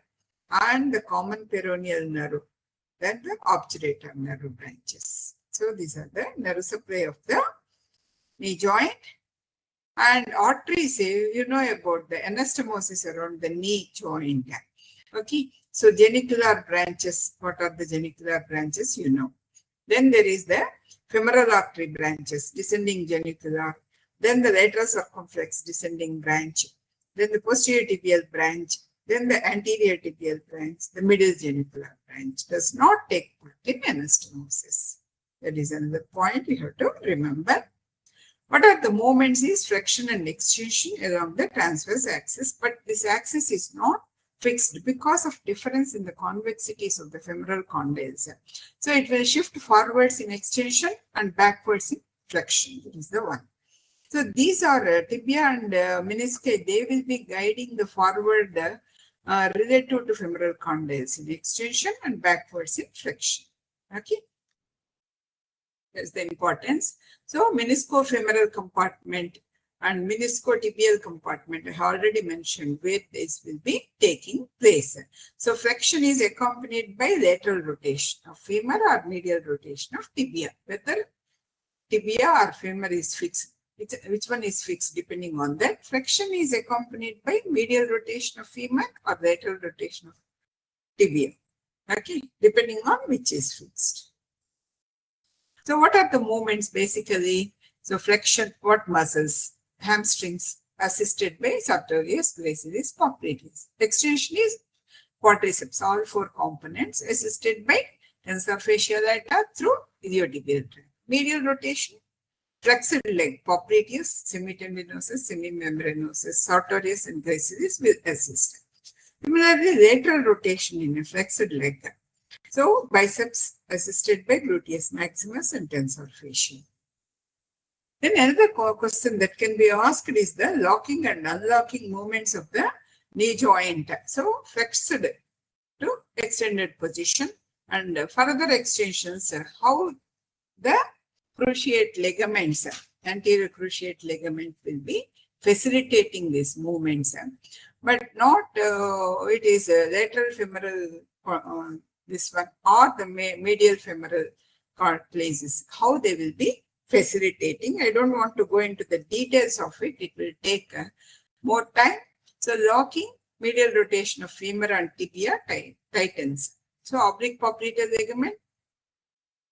and the common peroneal nerve, then the obturator nerve branches. So these are the nerve supply of the knee joint. And arteries, you know about the anastomosis around the knee joint. Okay, so genicular branches, what are the genicular branches? You know. Then there is the femoral artery branches, descending genicular. Then the lateral circumflex descending branch. Then the posterior tibial branch. Then the anterior tibial branch. The middle genicular branch does not take part in anastomosis. That is another point you have to remember. What are the movements is flexion and extension along the transverse axis, but this axis is not fixed because of difference in the convexities of the femoral condyles. So it will shift forwards in extension and backwards in flexion. That is the one. So these are tibia and menisci. They will be guiding the forward relative to femoral condyles in extension and backwards in flexion. Okay. That's the importance. So meniscofemoral compartment and meniscotibial compartment, I have already mentioned where this will be taking place. So flexion is accompanied by lateral rotation of femur or medial rotation of tibia. Whether tibia or femur is fixed, which one is fixed depending on that. Flexion is accompanied by medial rotation of femur or lateral rotation of tibia. Okay, depending on which is fixed. So what are the movements basically? So flexion, what muscles? Hamstrings assisted by sartorius, gracilis, popliteus. Extension is quadriceps, all four components assisted by tensor fasciolata through iliotibial tract. Medial rotation, flexed leg, popliteus, semitendinosus, semimembranosus, sartorius and gracilis will assist. Similarly, lateral rotation in a flexed leg. So biceps assisted by gluteus maximus and tensor fasciae. Then another question that can be asked is the locking and unlocking movements of the knee joint. So flexed to extended position and further extensions, how the cruciate ligaments, anterior cruciate ligament will be facilitating these movements, but not it is lateral femoral this one or the medial femoral cartilages, how they will be facilitating. I don't want to go into the details of it. It will take more time. So locking, medial rotation of femur and tibia tightens. So oblique popliteal ligament,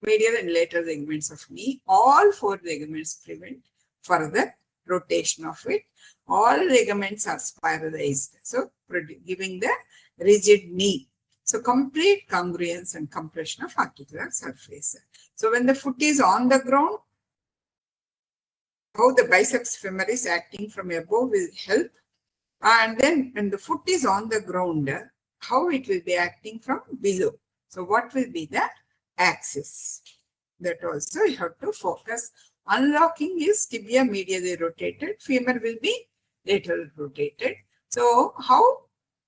medial and lateral ligaments of knee, all four ligaments prevent further rotation of it. All ligaments are spiralized, so giving the rigid knee. So complete congruence and compression of articular surface. So when the foot is on the ground, how the biceps femoris acting from above will help. And then when the foot is on the ground, how it will be acting from below. So what will be the axis? That also you have to focus Unlocking is tibia medially rotated, femur will be lateral rotated. So how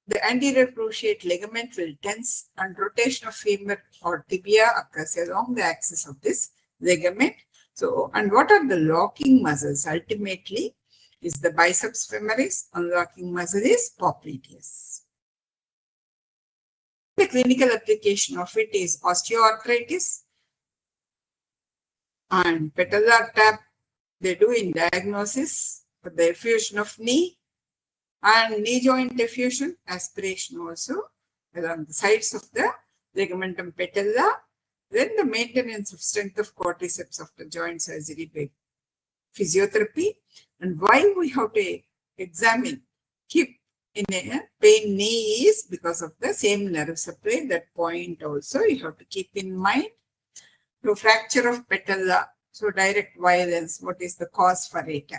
the anterior cruciate ligament will tense and rotation of femur or tibia occurs along the axis of this ligament. So, and what are the locking muscles? Ultimately is the biceps femoris, unlocking muscle is popliteus. The clinical application of it is osteoarthritis and patellar tap. They do in diagnosis for the effusion of knee and knee joint effusion, aspiration also along the sides of the ligamentum patella. Then the maintenance of strength of quadriceps after joint surgery by physiotherapy. And why we have to examine hip in a pain knee is because of the same nerve supply. That point also you have to keep in mind. So fracture of patella, so direct violence, what is the cause for it?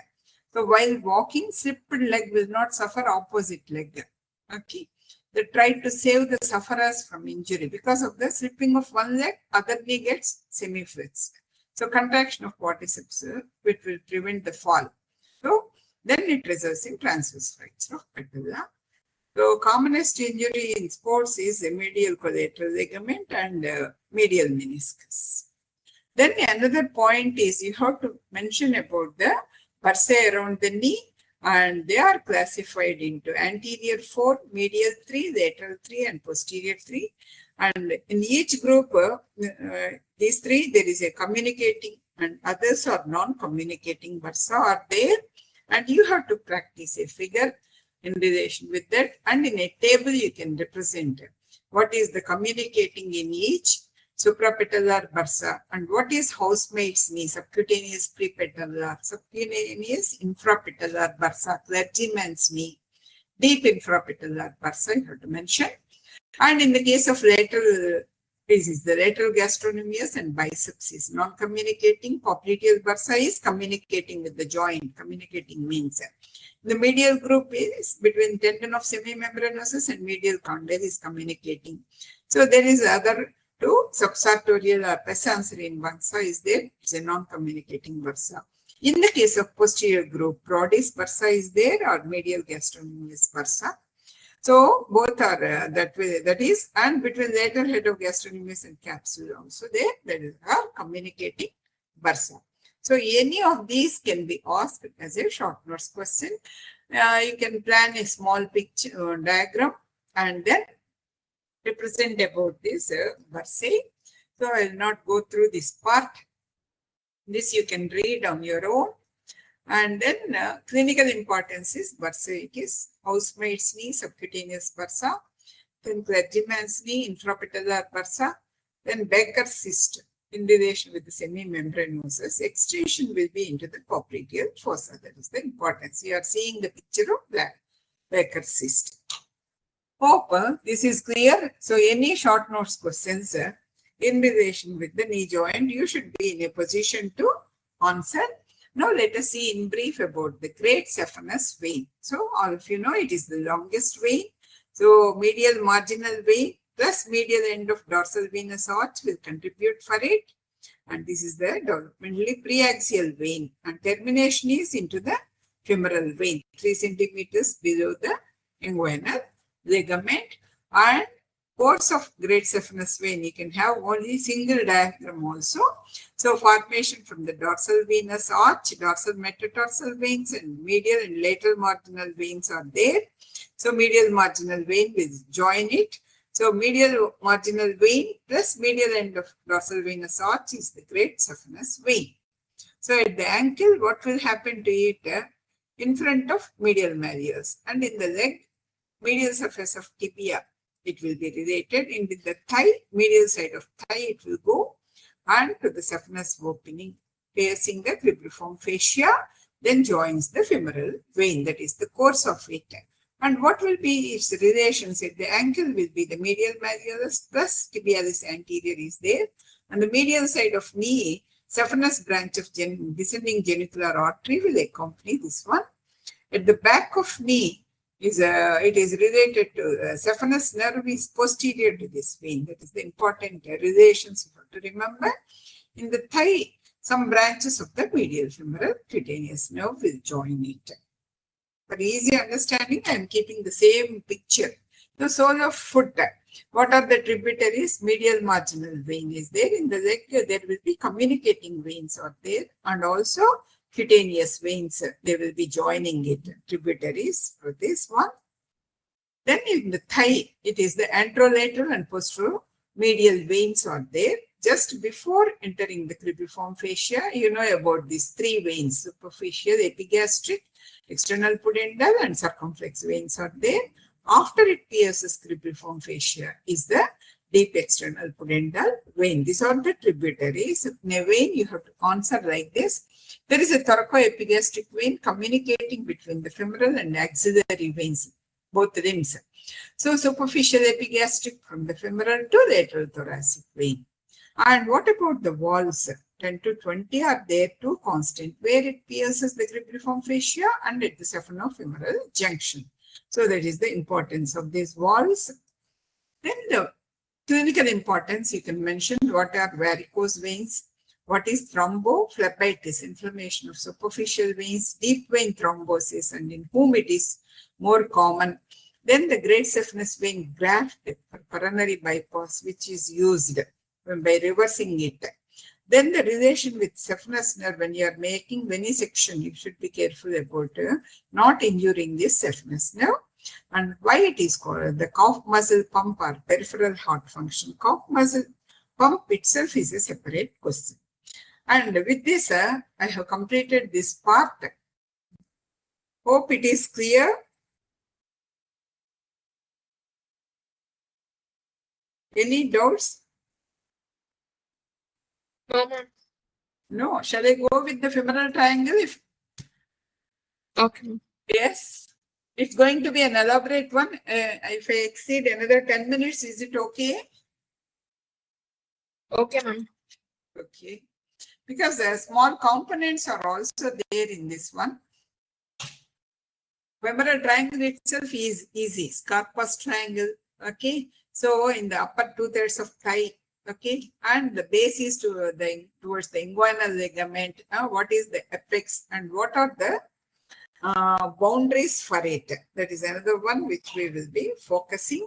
So while walking, slipped leg will not suffer opposite leg. Okay. They try to save the sufferers from injury. Because of the slipping of one leg, other knee gets semi-flexed. So contraction of quadriceps, which will prevent the fall. So then it results in transverse fracture of patella. So commonest injury in sports is the medial collateral ligament and medial meniscus. Then another point is you have to mention about the bursae around the knee, and they are classified into anterior 4, medial 3, lateral 3, and posterior 3. And in each group, these three, there is a communicating and others are non-communicating bursa are there. And you have to practice a figure in relation with that. And in a table, you can represent what is the communicating in each suprapatellar bursa and what is housemaid's knee, subcutaneous prepatellar, subcutaneous infrapatellar bursa, clergyman's knee, deep infrapatellar bursa, you have to mention. And in the case of lateral, this is the lateral gastrocnemius and biceps is non-communicating. Popliteal bursa is communicating with the joint. Communicating means the medial group is between tendon of semimembranosus and medial condyle is communicating. So there is other two, subsartorial or pessancerian bursa is there. It's a non-communicating bursa. In the case of posterior group, Brodie's bursa is there or medial gastrocnemius bursa. So both are that way, that is, and between lateral head of gastrocnemius and capsule also there, that is a communicating bursa. So any of these can be asked as a short notes question. You can plan a small picture diagram and then represent about this bursae. So I will not go through this part. This you can read on your own. And then clinical importance is bursitis, housemaid's knee, subcutaneous bursa, then clergyman's knee, infrapatellar bursa, then Becker's cyst in relation with the semimembranosus. Extension will be into the popliteal fossa. That is the importance. You are seeing the picture of that Becker's cyst. Hope this is clear. So any short notes questions in relation with the knee joint, you should be in a position to answer. Now let us see in brief about the great saphenous vein. So all of you know it is the longest vein. So medial marginal vein plus medial end of dorsal venous arch will contribute for it. And this is the developmentally preaxial vein. And termination is into the femoral vein, 3 centimeters below the inguinal ligament. And course of great saphenous vein, you can have only single diagram also. So formation from the dorsal venous arch, dorsal metatarsal veins and medial and lateral marginal veins are there. So medial marginal vein will join it. So medial marginal vein plus medial end of dorsal venous arch is the great saphenous vein. So at the ankle, what will happen to it? In front of medial malleus, and in the leg, medial surface of tibia. It will be related. In the thigh, medial side of thigh, it will go and to the saphenous opening, piercing the cribriform fascia, then joins the femoral vein. That is the course of it. And what will be its relations? At the ankle will be the medial malleolus plus tibialis anterior is there. And the medial side of knee, saphenous branch of descending genicular artery will accompany this one. At the back of knee, it is related to saphenous nerve is posterior to this vein. That is the important relations you have to remember. In the thigh, some branches of the medial femoral cutaneous nerve will join it. For easy understanding, I am keeping the same picture. The sole of foot. What are the tributaries? Medial marginal vein is there. In the leg, there will be communicating veins are there, and also cutaneous veins. They will be joining it. Tributaries for this one. Then in the thigh, it is the anterolateral and posteromedial veins are there. Just before entering the cribriform fascia, you know about these three veins: superficial, epigastric, external pudendal, and circumflex veins are there. After it pierces cribriform fascia is the deep external pudendal vein. These are the tributaries. In a vein, you have to answer like this. There is a thoracoepigastric vein communicating between the femoral and axillary veins, both limbs. So superficial epigastric from the femoral to lateral thoracic vein. And what about the walls? 10 to 20 are there too constant, where it pierces the cribriform fascia and at the saphenofemoral junction. So that is the importance of these walls. Then the clinical importance, you can mention what are varicose veins, what is thrombophlebitis, inflammation of superficial veins, deep vein thrombosis, and in whom it is more common. Then the great saphenous vein graft for coronary bypass, which is used by reversing it. Then the relation with saphenous nerve, when you are making venesection, you should be careful about not injuring this saphenous nerve. And why it is called the calf muscle pump or peripheral heart function. Calf muscle pump itself is a separate question. And with this, I have completed this part. Hope it is clear. Any doubts? No, ma'am. No. Shall I go with the femoral triangle? Okay, ma'am. Yes. It's going to be an elaborate one. If I exceed another 10 minutes, is it okay? Okay, ma'am. Okay. Because the small components are also there in this one. Femoral triangle itself is easy. Scarpa's triangle. Okay. So in the upper 2/3 of thigh. Okay. And the base is towards the inguinal ligament. What is the apex and what are the boundaries for it? That is another one which we will be focusing.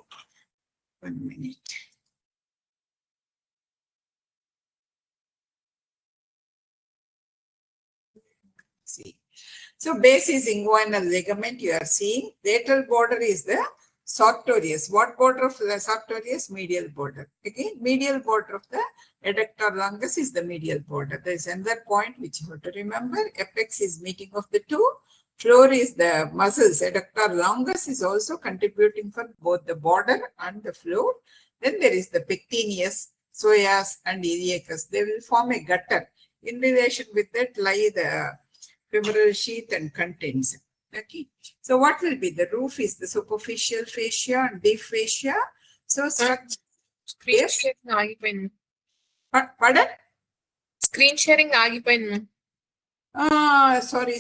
1 minute. See. So base is inguinal ligament you are seeing. Lateral border is the sartorius. What border of the sartorius? Medial border. Again, medial border of the adductor longus is the medial border. There is another point which you have to remember. Apex is meeting of the two. Floor is the muscles. Adductor longus is also contributing for both the border and the floor. Then there is the pectineus, psoas, and iliacus. They will form a gutter. In relation with that lie the femoral sheath and contents. Okay. So what will be? The roof is the superficial fascia and deep fascia. So Screen yes. sharing ఆగిపోయింది. Pardon? Screen sharing ఆగిపోయింది. Sorry.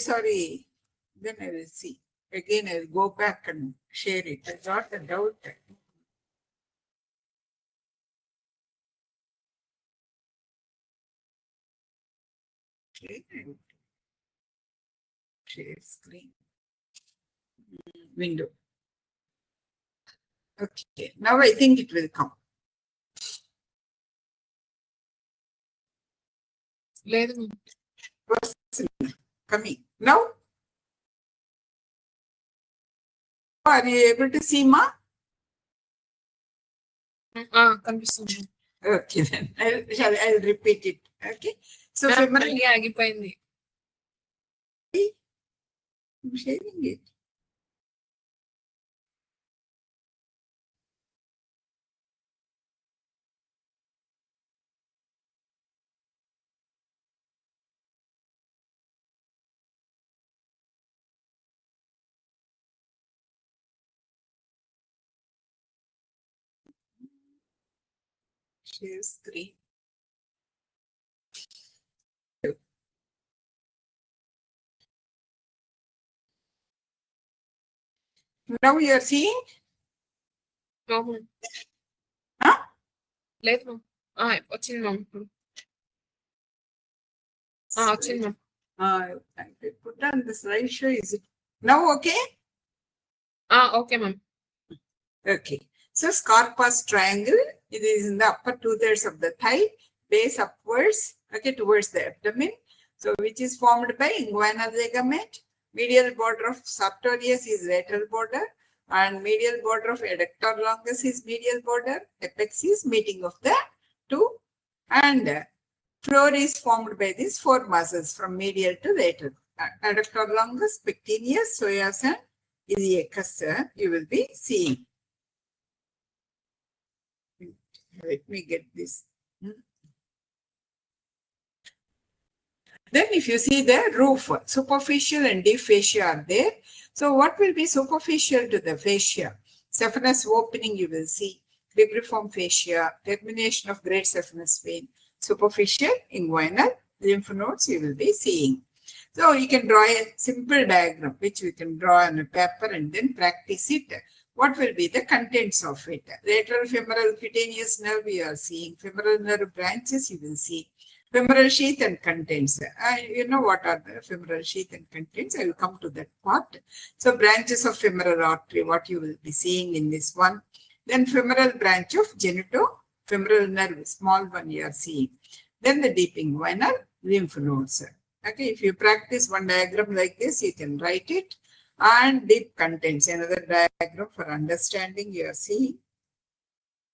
Then I will see. Again, I will go back and share it. I got a doubt. Okay. Share screen. Window. Okay. Now I think it will come. లేదు ma'am. Coming. Now? Are you able to see, Ma? కనిపిస్తుంది. Okay, then I'll repeat it. Okay. So femoral. మళ్ళీ ఆగిపోయింది. I'm sharing it. Share screen. Now you are seeing? No, ma'am. Huh? లేదు ma'am. వచ్చింది ma'am ఇప్పుడు. Actually, ma'am. I put on the slideshow. Is it now okay? Okay, ma'am. Okay. So Scarpa's triangle, it is in the upper 2/3 of the thigh, base upwards, okay, towards the abdomen. So which is formed by inguinal ligament. Medial border of sartorius is lateral border, and medial border of adductor longus is medial border. Apex is meeting of the two, and floor is formed by these four muscles from medial to lateral. Adductor longus, pectineus, psoas, and iliacus you will be seeing. Let me get this. Then if you see the roof, superficial and deep fascia are there. So what will be superficial to the fascia? Saphenous opening you will see. Cribriform fascia, termination of great saphenous vein. Superficial, inguinal, lymph nodes you will be seeing. So you can draw a simple diagram which we can draw on a paper and then practice it. What will be the contents of it? Lateral femoral cutaneous nerve you are seeing. Femoral nerve branches you will see. Femoral sheath and contents. You know what are the femoral sheath and contents. I will come to that part. So branches of femoral artery, what you will be seeing in this one. Then femoral branch of genitofemoral nerve, small one you are seeing. Then the deep inguinal lymph nodes. Okay, if you practice one diagram like this, you can write it. And deep contents, another diagram for understanding you are seeing.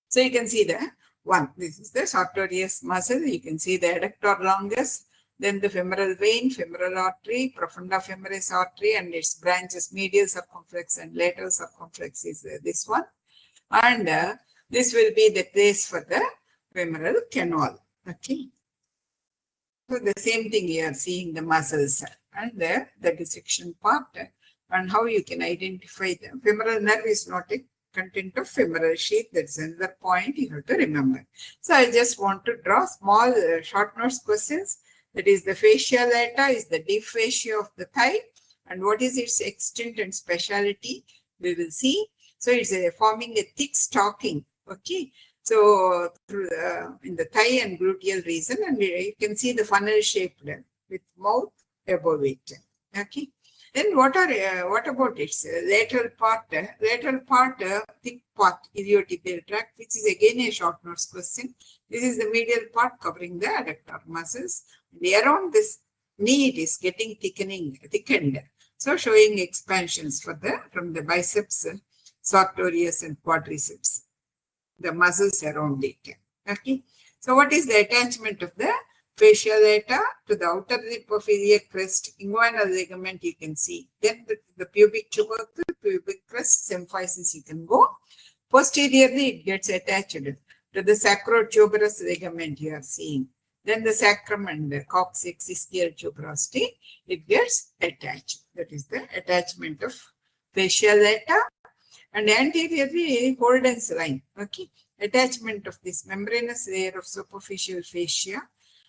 So you can see the one, this is the sartorius muscle, you can see the adductor longus, then the femoral vein, femoral artery, profunda femoris artery and its branches, medial circumflex and lateral circumflex is this one. And this will be the place for the femoral canal. Okay. So the same thing you are seeing the muscles and the dissection part. And how you can identify them. Femoral nerve is not a content of femoral sheath. That's another point you have to remember. So I just want to draw small short notes questions. That is the fascia lata is the deep fascia of the thigh. And what is its extent and speciality? We will see. So it's forming a thick stocking. Okay. So through in the thigh and gluteal region, and you can see the funnel shaped with mouth above it. Okay. Then what about its lateral part? Lateral part, thick part, iliotibial tract, which is again a short notes question. This is the medial part covering the adductor muscles. And around this knee, it is getting thickened. So showing expansions from the biceps, sartorius, and quadriceps, the muscles around it. Okay. So what is the attachment of the fascia lata to the outer lip of iliac crest, inguinal ligament you can see. Then the pubic tubercle, pubic crest, symphysis you can go. Posteriorly, it gets attached to the sacrotuberous ligament you are seeing. Then the sacrum and the coccyx, ischial tuberosity, it gets attached. That is the attachment of fascia lata. And anteriorly, Holden's line. Okay, attachment of this membranous layer of superficial fascia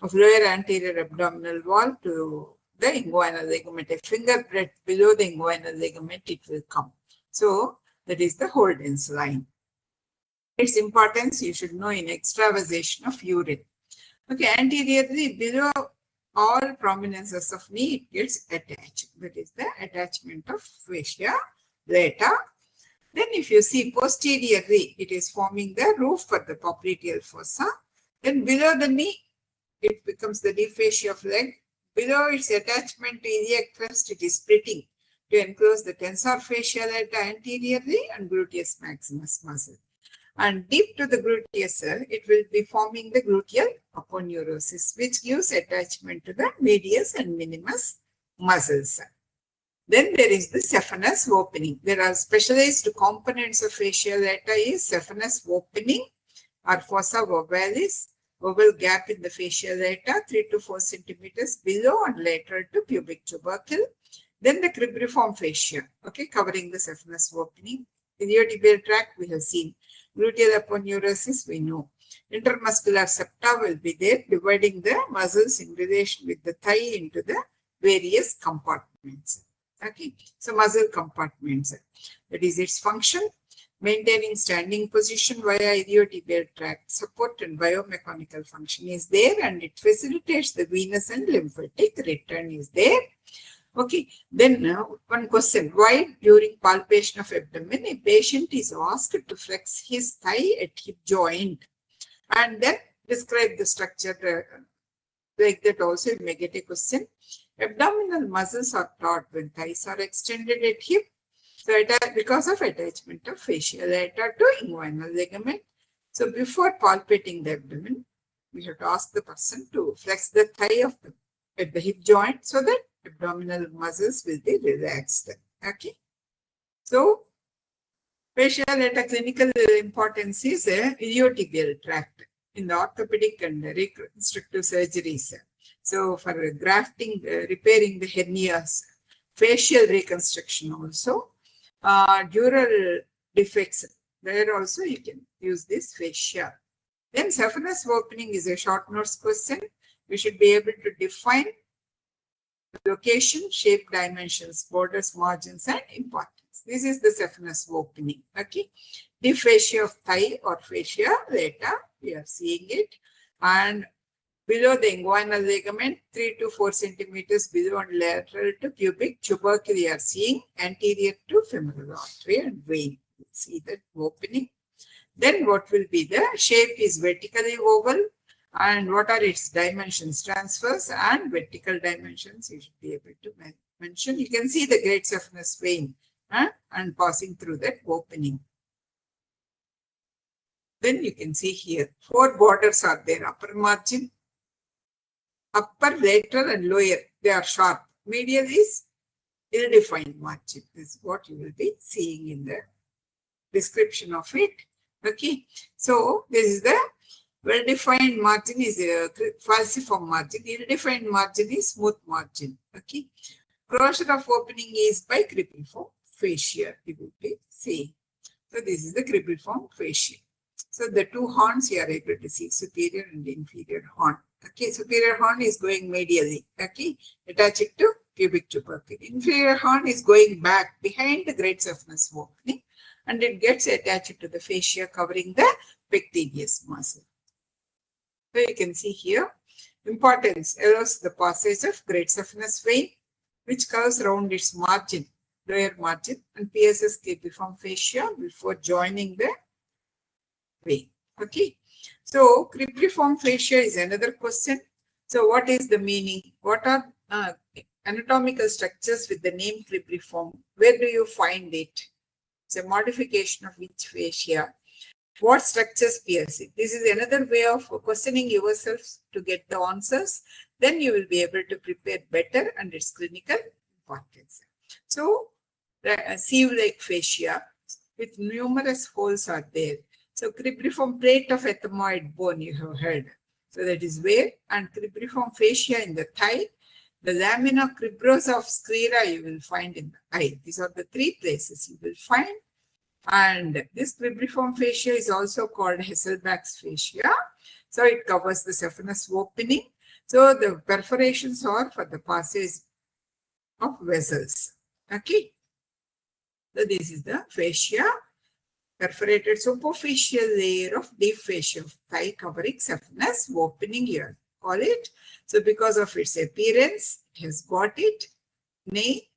of lower anterior abdominal wall to the inguinal ligament. A finger breadth below the inguinal ligament, it will come. So that is the Holden's line. Its importance you should know in extravasation of urine. Okay, anteriorly below all prominences of knee, it gets attached. That is the attachment of fascia lata. Then if you see posteriorly, it is forming the roof for the popliteal fossa. Then below the knee, it becomes the deep fascia of leg. Below its attachment to iliac crest, it is splitting to enclose the tensor fascia lata anteriorly and gluteus maximus muscle. And deep to the gluteus, it will be forming the gluteal aponeurosis, which gives attachment to the medius and minimus muscles. Then there is the saphenous opening. There are specialized components of fascia lata is saphenous opening or fossa ovalis, oval gap in the fascia lata, 3 to 4 centimeters below and lateral to pubic tubercle. Then the cribriform fascia, okay, covering the saphenous opening. Iliotibial tract we have seen. Gluteal aponeurosis we know. Intermuscular septa will be there, dividing the muscles in relation with the thigh into the various compartments. Okay, so muscle compartments. That is its function. Maintaining standing position via iliotibial tract support and biomechanical function is there, and it facilitates the venous and lymphatic return is there. Okay, then one question, why during palpation of abdomen a patient is asked to flex his thigh at hip joint and then describe the structure like that also it may get a question. Abdominal muscles are taut when thighs are extended at hip. So because of attachment of facial lata to inguinal ligament. So before palpating the abdomen, we have to ask the person to flex the thigh at the hip joint so that abdominal muscles will be relaxed. Okay. So facial lata clinical importance is iliotibial tract in the orthopedic and reconstructive surgeries. So for grafting, repairing the hernias, facial reconstruction also, dural defects, there also you can use this fascia. Then saphenous opening is a short notes question. We should be able to define location, shape, dimensions, borders, margins, and importance. This is the saphenous opening. Okay. Deep fascia of thigh or fascia lata, we are seeing it. And below the inguinal ligament, 3 to 4 centimeters below and lateral to pubic tubercle, we are seeing anterior to femoral artery and vein. See that opening. Then what will be the shape is vertically oval, and what are its dimensions? Transverse and vertical dimensions you should be able to mention. You can see the great saphenous vein and passing through that opening. Then you can see here 4 borders are there. Upper margin, upper, lateral, and lower. They are sharp. Medial is ill-defined margin. This is what you will be seeing in the description of it. Okay. So this is the well-defined margin is a falciform margin. Ill-defined margin is smooth margin. Okay. Closure of opening is by cribriform fascia. You will be seeing. So this is the cribriform fascia. So the 2 horns you are able to see, superior and inferior horn. Okay, superior horn is going medially. Okay, attach it to pubic tubercle. Inferior horn is going back behind the great saphenous opening, and it gets attached to the fascia covering the pectineus muscle. So you can see here, importance allows the passage of great saphenous vein, which curves around its margin, lower margin, and pierces cribriform fascia before joining the vein. Okay. So cribriform fascia is another question. So what is the meaning? What are anatomical structures with the name cribriform? Where do you find it? It's a modification of which fascia? What structures pierce it? This is another way of questioning yourself to get the answers. Then you will be able to prepare better and its clinical importance. So sieve-like fascia with numerous holes are there. So cribriform plate of ethmoid bone you have heard. So that is where, and cribriform fascia in the thigh. The lamina cribrosa of sclera you will find in the eye. These are the 3 places you will find. And this cribriform fascia is also called Hasselbalch's fascia. So it covers the saphenous opening. So the perforations are for the passage of vessels. Okay. So this is the fascia. Perforated superficial layer of deep fascia of thigh covering saphenous opening here. Call it. So because of its appearance, it has got it. Nay.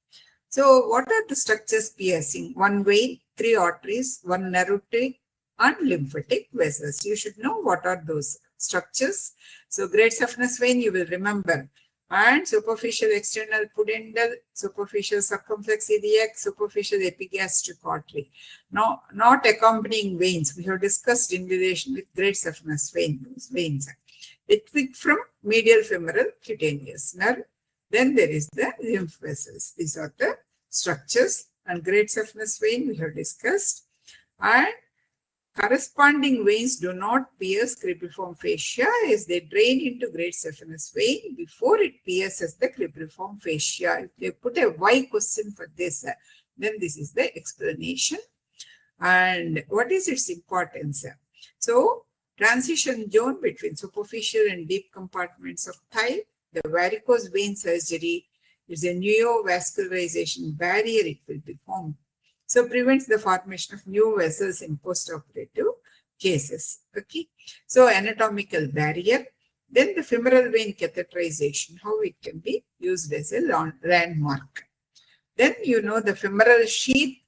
So what are the structures piercing? 1 vein, 3 arteries, 1 nephrotic and lymphatic vessels. You should know what are those structures. So great saphenous vein you will remember. And superficial external pudendal, superficial circumflex iliac, superficial epigastric artery. Now, not accompanying veins. We have discussed in relation with great saphenous vein, those veins. Ethmic from medial femoral cutaneous nerve. Then there is the lymph vessels. These are the structures. And great saphenous vein we have discussed. And corresponding veins do not pierce cribriform fascia as they drain into great saphenous vein before it pierces the cribriform fascia. If they put a why question for this, then this is the explanation. And what is its importance? So, transition zone between superficial and deep compartments of thigh, the varicose vein surgery is a neovascularization barrier it will be formed. So prevents the formation of new vessels in postoperative cases. Okay. So anatomical barrier. Then the femoral vein catheterization, how it can be used as a landmark. Then the femoral sheath.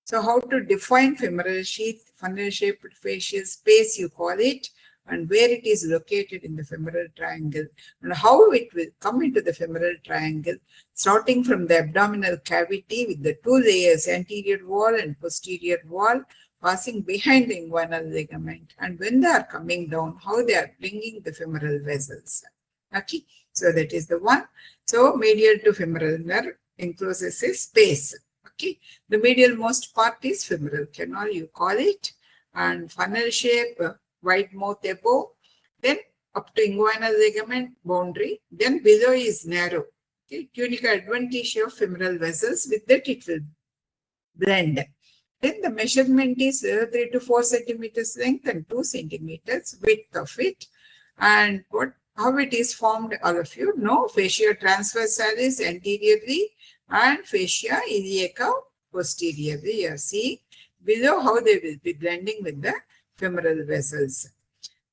So how to define femoral sheath, funnel shaped fascial space you call it, and where it is located in the femoral triangle, and how it will come into the femoral triangle, starting from the abdominal cavity with the two layers, anterior wall and posterior wall, passing behind the inguinal ligament, and when they are coming down, how they are bringing the femoral vessels. Okay, so that is the one. So medial to femoral nerve encloses a space. Okay, the medial most part is femoral canal, you call it, and funnel shape, wide mouth above, then up to inguinal ligament boundary, then below is narrow. Okay, tunica adventitia of femoral vessels, with that it will blend. Then the measurement is 3 to 4 centimeters length and 2 centimeters width of it. And how it is formed, all of you know, fascia transversalis anteriorly and fascia iliaca posteriorly. You are seeing below how they will be blending with the femoral vessels.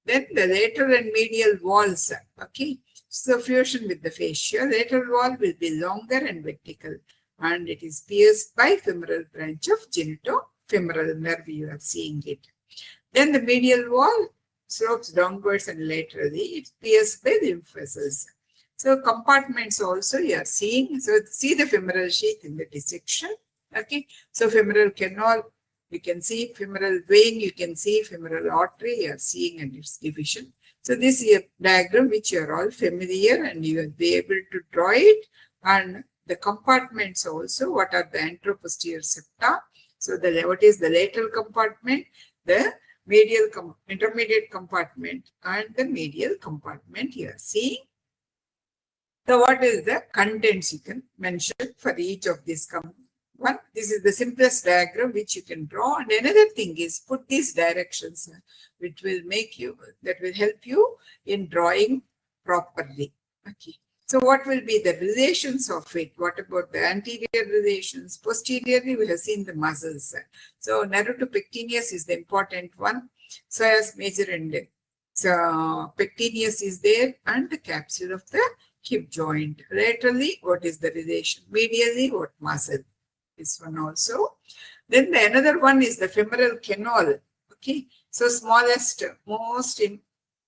Then the lateral and medial walls. Okay, so fusion with the fascia. Lateral wall will be longer and vertical, and it is pierced by femoral branch of genitofemoral nerve. You are seeing it. Then the medial wall slopes downwards and laterally. It's pierced by lymph vessels. So compartments also you are seeing. So see the femoral sheath in the dissection. Okay. So femoral canal, you can see femoral vein, you can see femoral artery, you are seeing and its division. So this is a diagram which you are all familiar and you will be able to draw it. And the compartments also, what are the anteroposterior septa? So what is the lateral compartment, the medial intermediate compartment, and the medial compartment you are seeing. So what is the contents you can mention for each of these one? This is the simplest diagram which you can draw. And another thing is put these directions which will that will help you in drawing properly. Okay. So what will be the relations of it? What about the anterior relations? Posteriorly, we have seen the muscles. So narrow to pectineus is the important one. So as major and pectineus is there, and the capsule of the hip joint. Laterally, what is the relation? Medially, what muscle? This one also. Then the another one is the femoral canal. Okay. So smallest, most in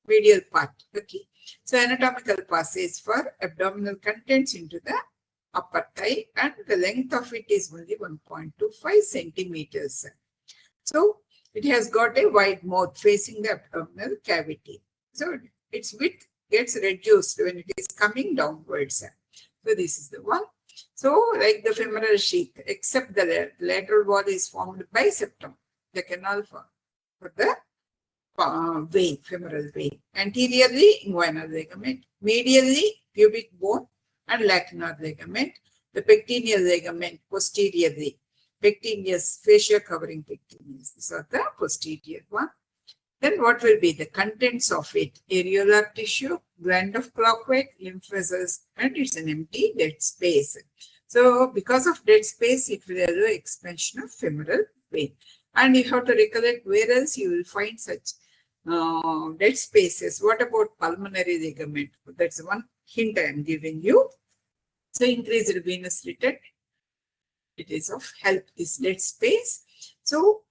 medial part. Okay. So anatomical passage for abdominal contents into the upper thigh, and the length of it is only 1.25 centimeters. So it has got a wide mouth facing the abdominal cavity. So its width gets reduced when it is coming downwards. So this is the one. So like the femoral sheath, except the lateral wall is formed by septum, the canal for the vein, femoral vein. Anteriorly, inguinal ligament. Medially, pubic bone and lacunar ligament. The pectineal ligament posteriorly. Pectineus, fascia covering pectineus. These are the posterior one. Then what will be the contents of it? Areolar tissue, gland of Clockwork, lymph vessels, and it's an empty dead space. So because of dead space, it will allow expansion of femoral vein. And you have to recollect where else you will find such dead spaces. What about pulmonary ligament? That's one hint I am giving you. So increased venous return, it is of help, this dead space. So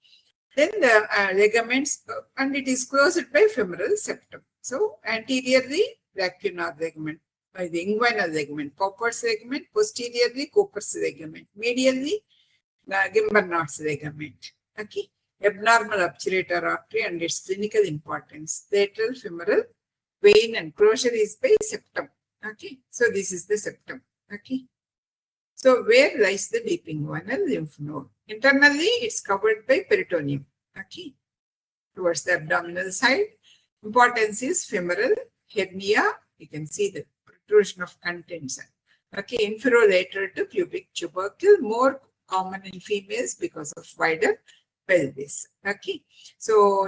then the ligaments, and it is closed by femoral septum. So anteriorly, lacunar ligament, by the inguinal ligament, Cowper's ligament, posteriorly, Cowper's ligament, medially, Gimbernaut's ligament. Okay. Abnormal obturator artery and its clinical importance. Lateral femoral vein and closure is by septum. Okay. So this is the septum. Okay. So where lies the deep inguinal lymph node? Internally, it's covered by peritoneum. Okay. Towards the abdominal side. Importance is femoral hernia. You can see the protrusion of contents. Okay. Inferolateral to pubic tubercle. More common in females because of wider pelvis. Okay. So,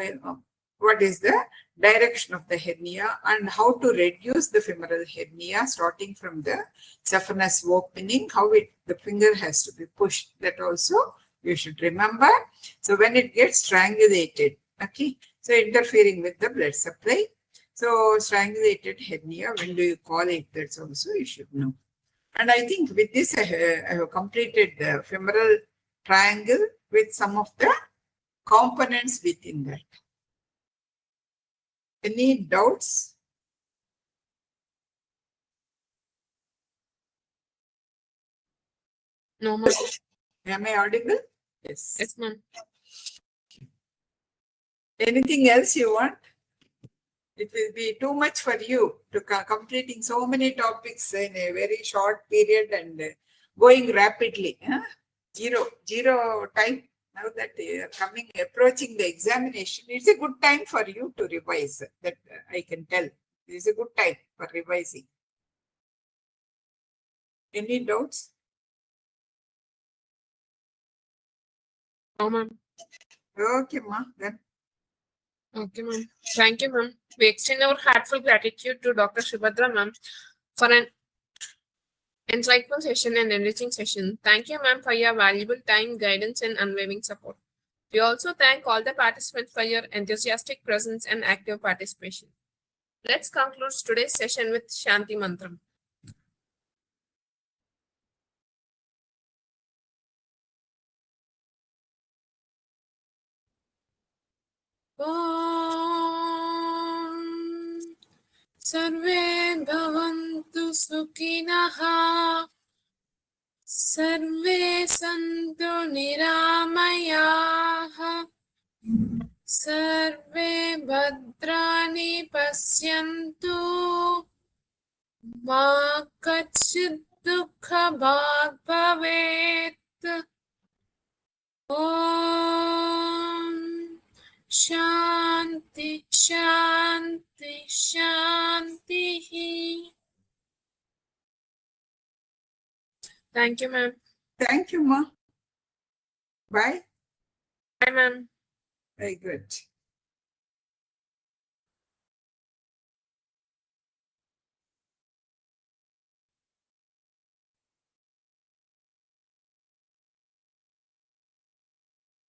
what is the direction of the hernia and how to reduce the femoral hernia starting from the saphenous opening, how the finger has to be pushed. That also You should remember. So when it gets strangulated, okay, so interfering with the blood supply. So strangulated hernia, when do you call it? That's also you should know. And I think with this, I have completed the femoral triangle with some of the components within that. Any doubts? No, ma'am. Am I audible? Yes. Yes, ma'am. Anything else you want? It will be too much for you to completing so many topics in a very short period and going rapidly. Huh? Zero time. Now that you are approaching the examination, it's a good time for you to revise. That I can tell. It's a good time for revising. Any doubts? No, ma'am. Okay, ma. Then. Okay, ma'am. Thank you, ma'am. We extend our heartfelt gratitude to Dr. Shubadra, ma'am, for an insightful session and enriching session. Thank you, ma'am, for your valuable time, guidance, and unwavering support. We also thank all the participants for your enthusiastic presence and active participation. Let's conclude today's session with Shanti Mantram. Om Sarve Bhavantu Sukinaha Sarve Santu Niramayaha Sarve Bhadrani Pasyantu Ma Kachid Dukha Bhag Bhavet Om Shanti Shanti Shanti. Thank you, ma'am. Thank you, ma. Bye. Bye, ma'am. Very good.